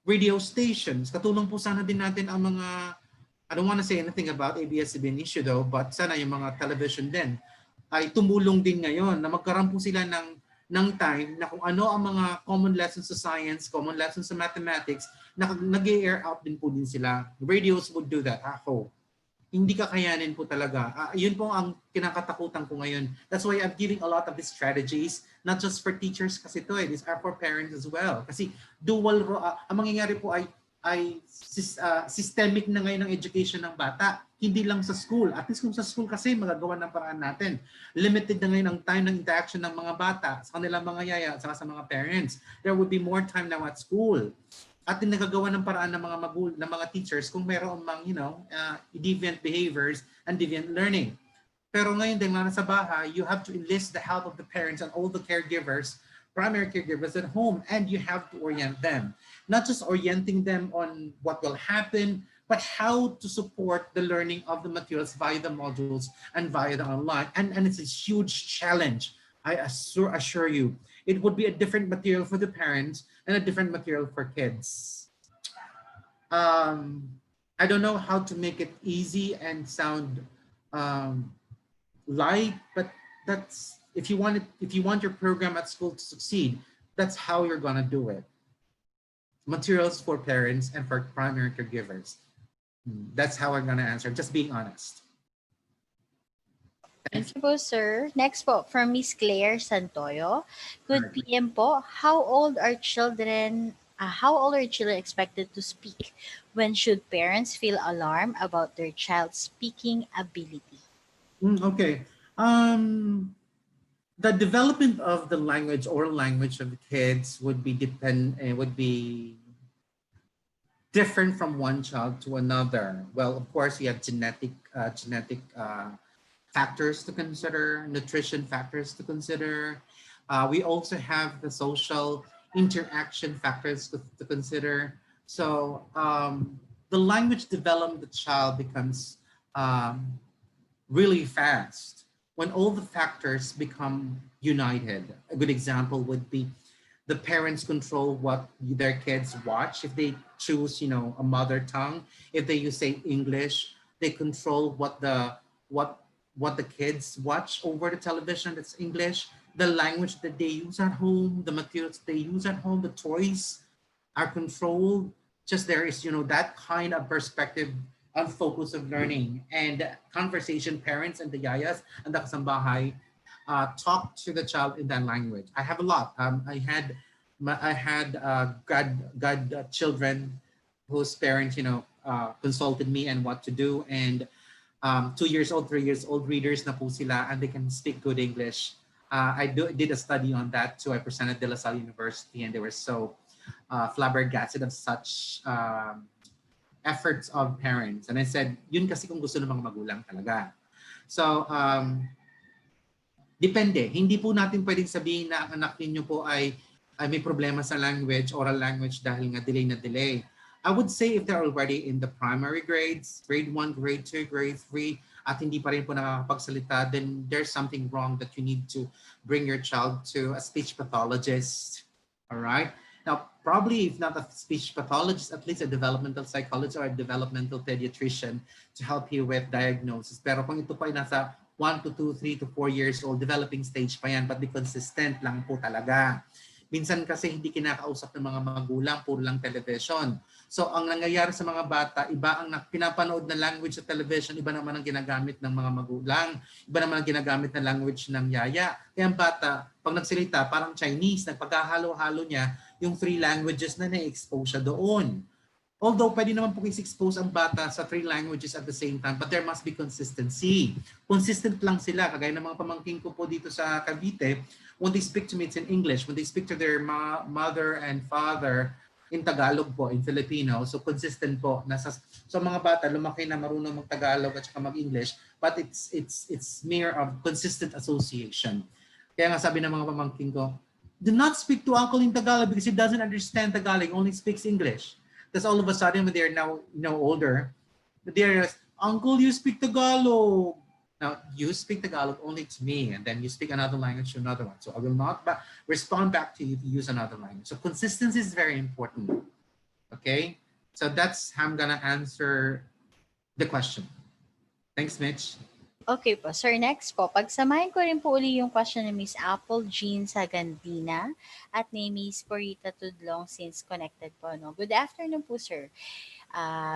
radio stations. Katulong po sana din natin ang mga, I don't want to say anything about ABS-CBN issue though, but sana yung mga television din ay tumulong din ngayon na magkaroon po sila ng time na kung ano ang mga common lessons sa science, common lessons sa mathematics, na nag-air out din po din sila. Radios would do that. Hindi kakayanin po talaga. Yun po ang kinakatakutan ko ngayon. That's why I'm giving a lot of these strategies, not just for teachers kasi ito these are for parents as well. Kasi ang mangyayari po ay systemic na ngayon ng education ng bata. Hindi lang sa school. At least kung sa school kasi magagawa ng paraan natin. Limited na ngayon ang time ng interaction ng mga bata sa kanilang mga yaya at sa mga parents. There would be more time now at school. At nagagawa ng paraan ng mga teachers kung mayroon mang deviant behaviors and deviant learning. Pero ngayon din na sa bahay, you have to enlist the help of the parents and all the caregivers, primary caregivers at home, and you have to orient them. Not just orienting them on what will happen, but how to support the learning of the materials via the modules and via the online. And it's a huge challenge. I assure you, it would be a different material for the parents and a different material for kids. I don't know how to make it easy and sound light, but that's if you want it, if you want your program at school to succeed, that's how you're gonna do it. Materials for parents and for primary caregivers. That's how I'm gonna answer. Just being honest. Thank you po, sir. Next po, from Miss Claire Santoyo. Good Right. PM po. How old are children expected to speak? When should parents feel alarmed about their child's speaking ability? Okay. Um, the development of the language, oral language of the kids would be different from one child to another. Well, of course, you have genetic factors to consider, nutrition factors to consider. We also have the social interaction factors to consider. So the language development of the child becomes um, really fast when all the factors become united. A good example would be the parents control what their kids watch. If they choose, a mother tongue, if they use say English, they control what what the kids watch over the television. That's English. The language that they use at home, the materials they use at home, the toys are controlled. Just there is, that kind of perspective on focus of learning and conversation. Parents and the yayas and the kasambahay talk to the child in that language. I have a lot. I had god children whose parents, consulted me and what to do, and 2 years old, 3 years old readers na po sila, and they can speak good English. I did a study on that too. I presented De La Salle University, and they were so flabbergasted of such efforts of parents. And I said, yun kasi kung gusto ng mga magulang talaga. So, depende. Hindi po natin pwedeng sabihin na ang anak ninyo po ay may problema sa language, oral language, dahil nga delay na delay. I would say if they're already in the primary grades, grade 1, grade 2, grade 3, at hindi pa rin po nakakapagsalita, then there's something wrong that you need to bring your child to a speech pathologist. All right? Now, probably if not a speech pathologist, at least a developmental psychologist or a developmental pediatrician to help you with diagnosis. Pero kung ito pa ay nasa 1 to 2, 3 to 4 years old, developing stage pa yan, but be consistent lang po talaga. Minsan kasi hindi kinakausap ng mga magulang, puro lang television. So ang nangyayari sa mga bata, iba ang pinapanood na language sa television, iba naman ang ginagamit ng mga magulang, iba naman ang ginagamit na language ng yaya. Kaya ang bata, pag nagsalita, parang Chinese, nagpagkahalo-halo niya yung 3 languages na na-expose siya doon. Although pwede naman po i-expose ang bata sa 3 languages at the same time, but there must be consistency. Consistent lang sila, kagaya ng mga pamangkin ko po dito sa Cavite, when they speak to me, it's in English. When they speak to their mother and father, in Tagalog po, in Filipino. So consistent po. So mga bata, lumaki na marunong mag-Tagalog at saka mag-English, but it's mere of consistent association. Kaya nga sabi ng mga pamangkin ko, do not speak to uncle in Tagalog because he doesn't understand Tagalog, only speaks English. Because all of a sudden, when they're now older, they're uncle, you speak Tagalog. Now, you speak Tagalog only to me, and then you speak another language to another one. So I will not respond back to you if you use another language. So consistency is very important. Okay? So that's how I'm going to answer the question. Thanks, Mitch. Okay po. Sir, next po. Pagsamahin ko rin po uli yung question ni Miss Apple Jean Sagandina at ni Miss Corita Tudlong since connected po. No? Good afternoon po, sir.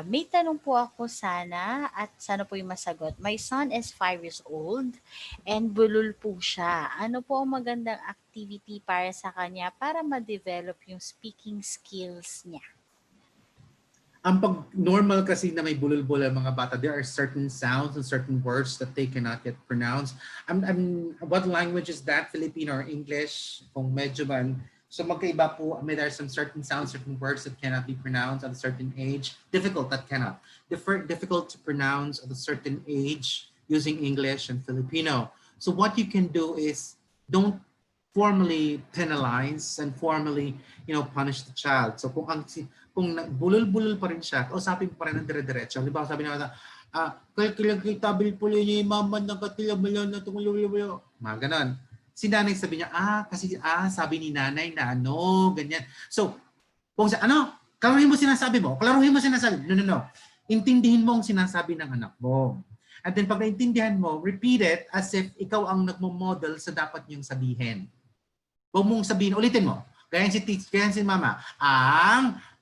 May tanong po ako sana at sana po yung masagot. My son is 5 years old and bulol po siya. Ano po ang magandang activity para sa kanya para ma-develop yung speaking skills niya? Ang pag normal kasi na may bulol-bulol ang mga bata, there are certain sounds and certain words that they cannot get pronounced. What language is that? Filipino or English? Kung medyo man. So magkaiba po, there are some certain sounds, certain words that cannot be pronounced at a certain age. Difficult that cannot. Difficult to pronounce at a certain age using English and Filipino. So what you can do is don't formally penalize and formally, punish the child. So kung bulol-bulol pa rin siya, kausapin pa rin ng dire-diretso. Halimbawa, sabi naman, kaya po niya yung mama ng katilabalan na tungulululo. Mga ganon. Si nanay sabi niya, sabi ni nanay na ganyan. So, kung klaruhin mo sinasabi mo. No. Intindihin mo ang sinasabi ng anak mo. And then pag naintindihan mo, repeat it as if ikaw ang nagmo-model sa dapat niyong sabihin. Huwag mong sabihin, ulitin mo. Ganyan si mama,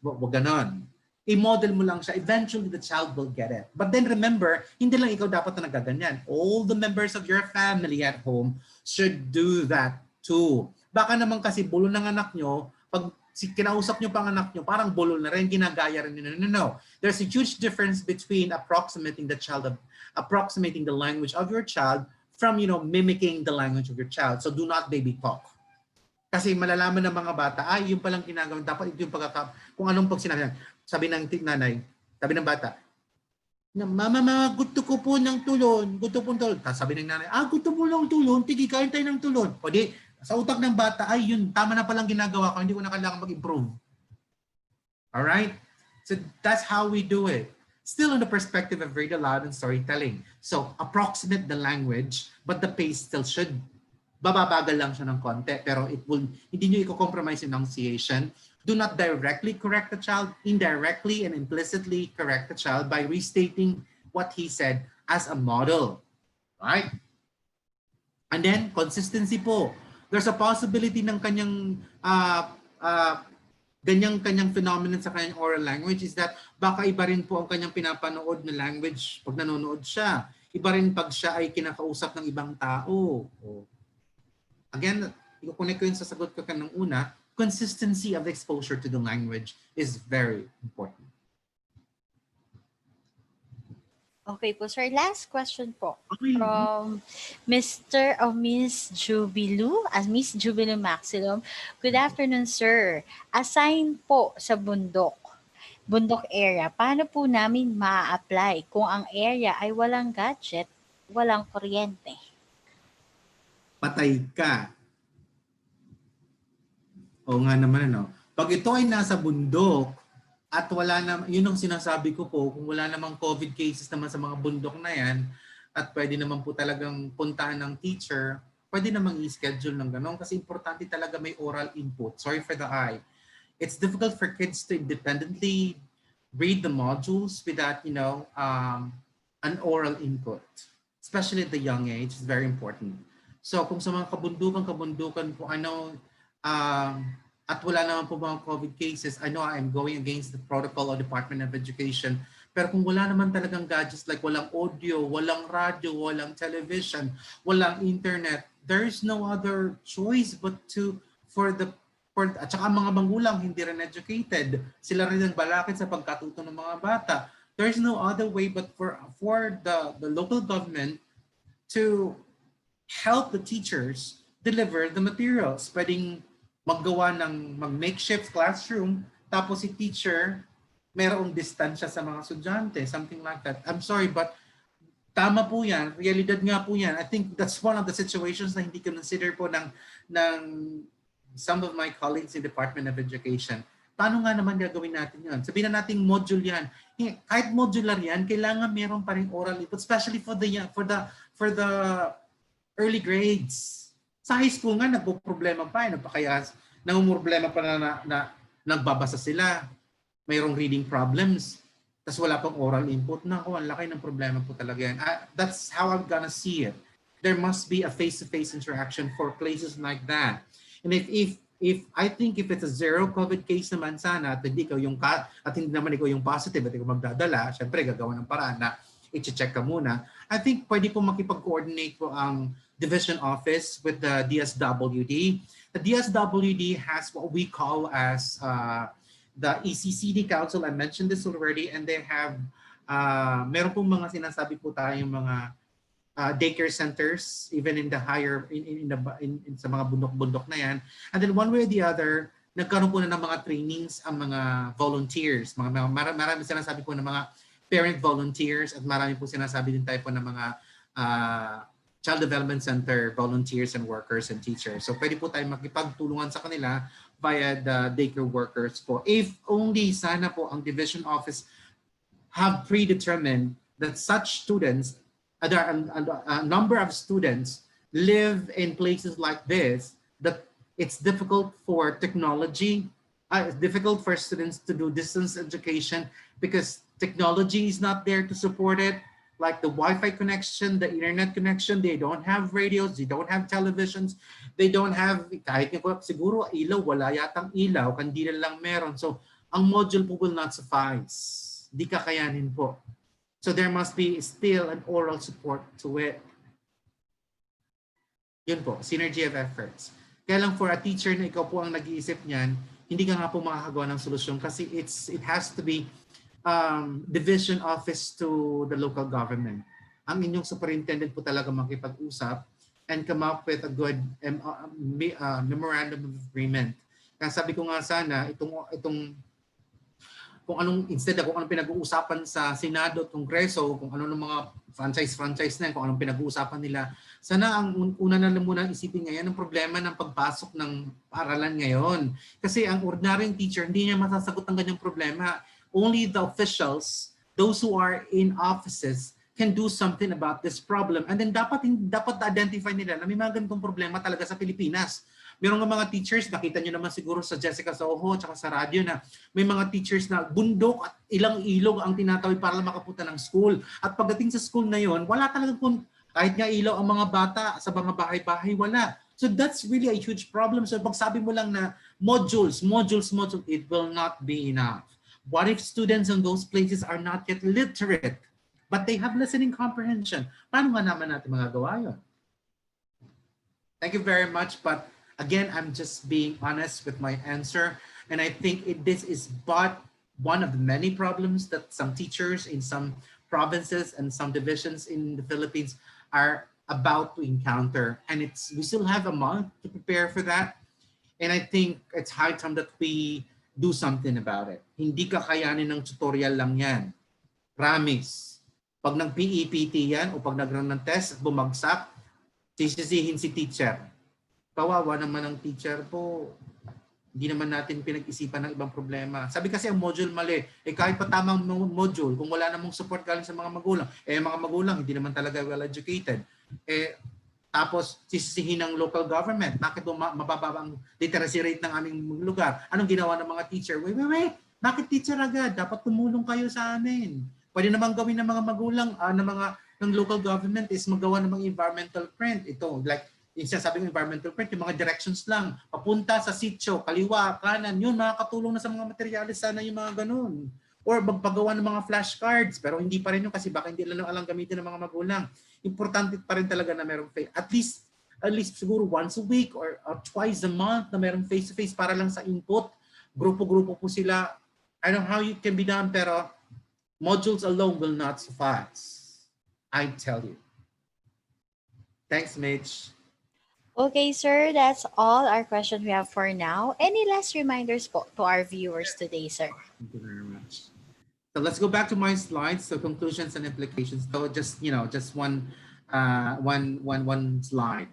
wag ganon. I-model mo lang siya. Eventually, the child will get it. But then remember, hindi lang ikaw dapat na nagaganyan. All the members of your family at home should do that too. Baka naman kasi bulol ng anak nyo, pag kinausap nyo pang anak nyo, parang bulol na rin, ginagaya rin. No. There's a huge difference between approximating the language of your child from, mimicking the language of your child. So do not baby talk. Kasi malalaman ng mga bata, yung palang ginagawa, dapat ito yung kung anong pag sinabi. Sabi ng nanay, sabi ng bata, Mama, gusto ko po ng tulon. Gusto po ng tulon. Sabi ng nanay, gusto po ng tulon, tigi, kain tayo ng tulon. O di, sa utak ng bata, yun, tama na palang ginagawa ko, hindi ko na kailangan mag-improve. Alright? So that's how we do it. Still in the perspective of read aloud and storytelling. So approximate the language, but the pace still should bababagal lang siya ng konti, pero hindi nyo i-compromise enunciation. Do not directly correct the child, indirectly and implicitly correct the child by restating what he said as a model. Right? And then, consistency po. There's a possibility ng kanyang kanyang phenomenon sa kanyang oral language is that baka iba rin po ang kanyang pinapanood na language pag nanonood siya. Iba rin pag siya ay kinakausap ng ibang tao. Again, i-connect ko yun sa sagot ko kanang una, consistency of exposure to the language is very important. Okay po, sir. Last question po from Mr. or Miss Jubilu, Miss Jubilu Maximum. Good afternoon, sir. Assign po sa bundok area, paano po namin ma-apply kung ang area ay walang gadget, walang kuryente? Patay ka. O nga naman, Pag ito ay nasa bundok at wala na, yun ang sinasabi ko po, kung wala namang COVID cases naman sa mga bundok na yan at pwede naman po talagang puntahan ng teacher, pwede namang i-schedule ng gano'n kasi importante talaga may oral input. Sorry for the eye. It's difficult for kids to independently read the modules without, an oral input. Especially at the young age, it's very important. So kung sa mga kabundukan po, at wala naman po mga COVID cases, I know I'm going against the protocol of Department of Education. Pero kung wala naman talagang gadgets like walang audio, walang radio, walang television, walang internet, there's no other choice but at saka ang mga magulang hindi rin educated. Sila rin ang balakid sa pagkatuto ng mga bata. There's no other way but for the local government to help the teachers deliver the materials. Pwedeng maggawa ng mag-makeshift classroom, tapos si teacher, mayroong distansya sa mga estudyante, something like that. I'm sorry, but tama po yan. Realidad nga po yan. I think that's one of the situations na hindi consider po ng some of my colleagues in Department of Education. Paano nga naman gagawin natin yan? Sabihin na nating module yan. Kahit modular yan, kailangan meron pa rin oral input, especially for the early grades. Sa high school nga, nagpo-problema pa. Kaya namumroblema pa na nagbabasa sila. Mayroong reading problems. Tapos wala pang oral input. Naku, ang laki ng problema po talaga yan. That's how I'm gonna see it. There must be a face-to-face interaction for places like that. And if I think if it's a zero COVID case naman sana at hindi naman ikaw yung positive at ikaw magdadala, syempre gagawa ng paraan na i-check ka muna. I think pwede po makipag-coordinate po ang division office with the DSWD. The DSWD has what we call as the ECCD Council. I mentioned this already, and they have meron pong mga sinasabi po tayong mga daycare centers, even in the higher in sa mga bundok-bundok na yan. And then one way or the other, nagkaroon po na ng mga trainings ang mga volunteers. Marami sinasabi po ng mga parent volunteers at marami po sinasabi din tayo po ng mga Child Development Center volunteers and workers and teachers. So pwede po tayo makipagtulungan sa kanila via the daycare workers po. If only sana po ang division office have predetermined that such students, a number of students live in places like this, that it's difficult for technology, it's difficult for students to do distance education because technology is not there to support it. like the Wi-Fi connection, the internet connection. They don't have radios, they don't have televisions, they don't have, kahit siguro ilaw, wala yatang ilaw, kandila lang meron. So ang module po will not suffice. Di kakayanin po. So there must be still an oral support to it. Yun po, synergy of efforts. Kaya lang for a teacher na ikaw po ang nag-iisip niyan, hindi ka nga po makakagawa ng solusyon kasi it has to be division office to the local government. Ang inyong superintendent po talaga makipag-usap and come up with a good memorandum of agreement. Kaya sabi ko nga sana, itong kung anong, instead kung anong pinag-uusapan sa Senado at Kongreso, kung ano ng mga franchise na yan, kung anong pinag-uusapan nila, sana ang una na lang muna isipin ngayon ang problema ng pagpasok ng paaralan ngayon. Kasi ang ordinaryong teacher, hindi niya masasagot ang ganyang problema. Only the officials, those who are in offices, can do something about this problem. And then dapat identify nila na may mga ganitong problema talaga sa Pilipinas. Meron nga mga teachers, nakita nyo naman siguro sa Jessica Soho at sa radyo na may mga teachers na bundok at ilang ilog ang tinatawid para makapunta ng school. At pagdating sa school na yon, wala talagang kahit nga ilaw ang mga bata sa mga bahay-bahay, wala. So that's really a huge problem. So pag sabi mo lang na modules, it will not be enough. What if students in those places are not yet literate, but they have listening comprehension? Paano nga naman natin magagawa yun? Thank you very much, but again, I'm just being honest with my answer. And I think this is but one of the many problems that some teachers in some provinces and some divisions in the Philippines are about to encounter. And we still have a month to prepare for that. And I think it's high time that we do something about it. Hindi kakayanin ng tutorial lang yan. Promise. Pag nag-PEPT yan o pag nag-run ng test at bumagsak, sisisihin si teacher. Kawawa naman ang teacher po. Hindi naman natin pinag-isipan ng ibang problema. Sabi kasi ang module mali. Kahit pa tamang module, kung wala namang support galing sa mga magulang, mga magulang hindi naman talaga well-educated. Tapos sisisihin ng local government. Bakit mababa ang literacy rate ng aming lugar? Anong ginawa ng mga teacher? Wait. Bakit teacher agad? Dapat tumulong kayo sa amin. Pwede naman gawin ng mga magulang, ng local government is magawa ng mga environmental print. Ito, like, sabi ng environmental print, yung mga directions lang, papunta sa sitio, kaliwa, kanan, yun, makakatulong na sa mga materials, sana yung mga ganun. Or magpagawa ng mga flashcards, pero hindi pa rin yun kasi baka hindi lang alam gamitin ng mga magulang. Importante pa rin talaga na merong at least siguro once a week or twice a month na merong face-to-face para lang sa input. Grupo-grupo po sila. I don't know how it can be done, pero modules alone will not suffice. I tell you. Thanks, Mitch. Okay, sir, that's all our questions we have for now. Any last reminders po to our viewers today, sir? Thank you very much. So let's go back to my slides. So conclusions and implications. So just one slide.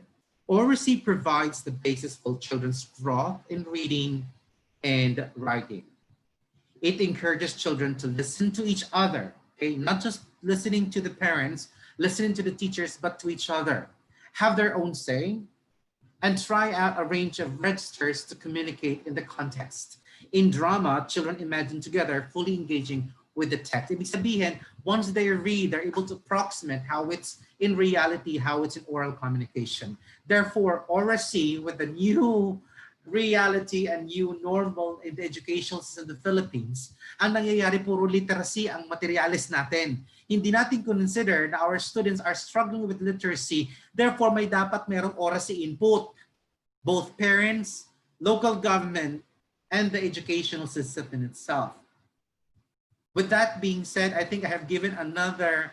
Oracy provides the basis for children's growth in reading and writing. It encourages children to listen to each other. Okay, not just listening to the parents, listening to the teachers, but to each other. Have their own say. And try out a range of registers to communicate in the context. In drama, children imagine together, fully engaging with the text. Ibig sabihin, once they read, they're able to approximate how it's in reality, how it's in oral communication. Therefore, oracy with the new reality and new normal in the educational system in the Philippines, ang nangyayari puro literacy ang materialis natin. Hindi natin consider na our students are struggling with literacy, therefore may dapat merong oracy input. Both parents, local government, and the educational system in itself. With that being said, I think I have given another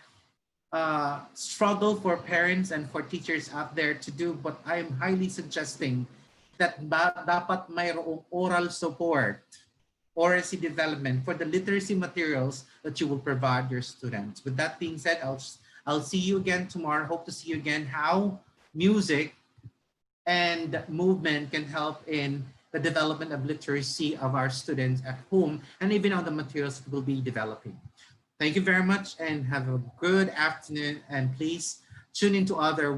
struggle for parents and for teachers out there to do, but I am highly suggesting that dapat mayroong oral support, oracy development for the literacy materials that you will provide your students. With that being said, I'll see you again tomorrow. Hope to see you again how music and movement can help in the development of literacy of our students at home and even on the materials that we'll be developing. Thank you very much and have a good afternoon, and please tune into other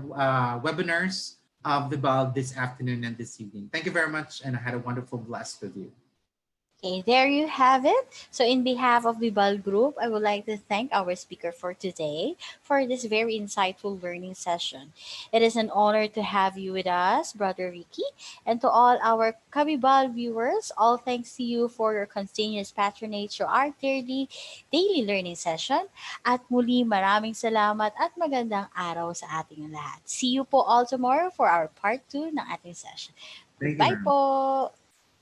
webinars of the BAL this afternoon and this evening. Thank you very much, and I had a wonderful blast with you. Okay, there you have it. So, in behalf of Bibal Group, I would like to thank our speaker for today for this very insightful learning session. It is an honor to have you with us, Brother Ricky, and to all our Kabibal viewers. All thanks to you for your continuous patronage to our daily learning session. At muli, maraming salamat at magandang araw sa ating lahat. See you po all tomorrow for our part 2 ng ating session. Thank you, Goodbye ma'am. po!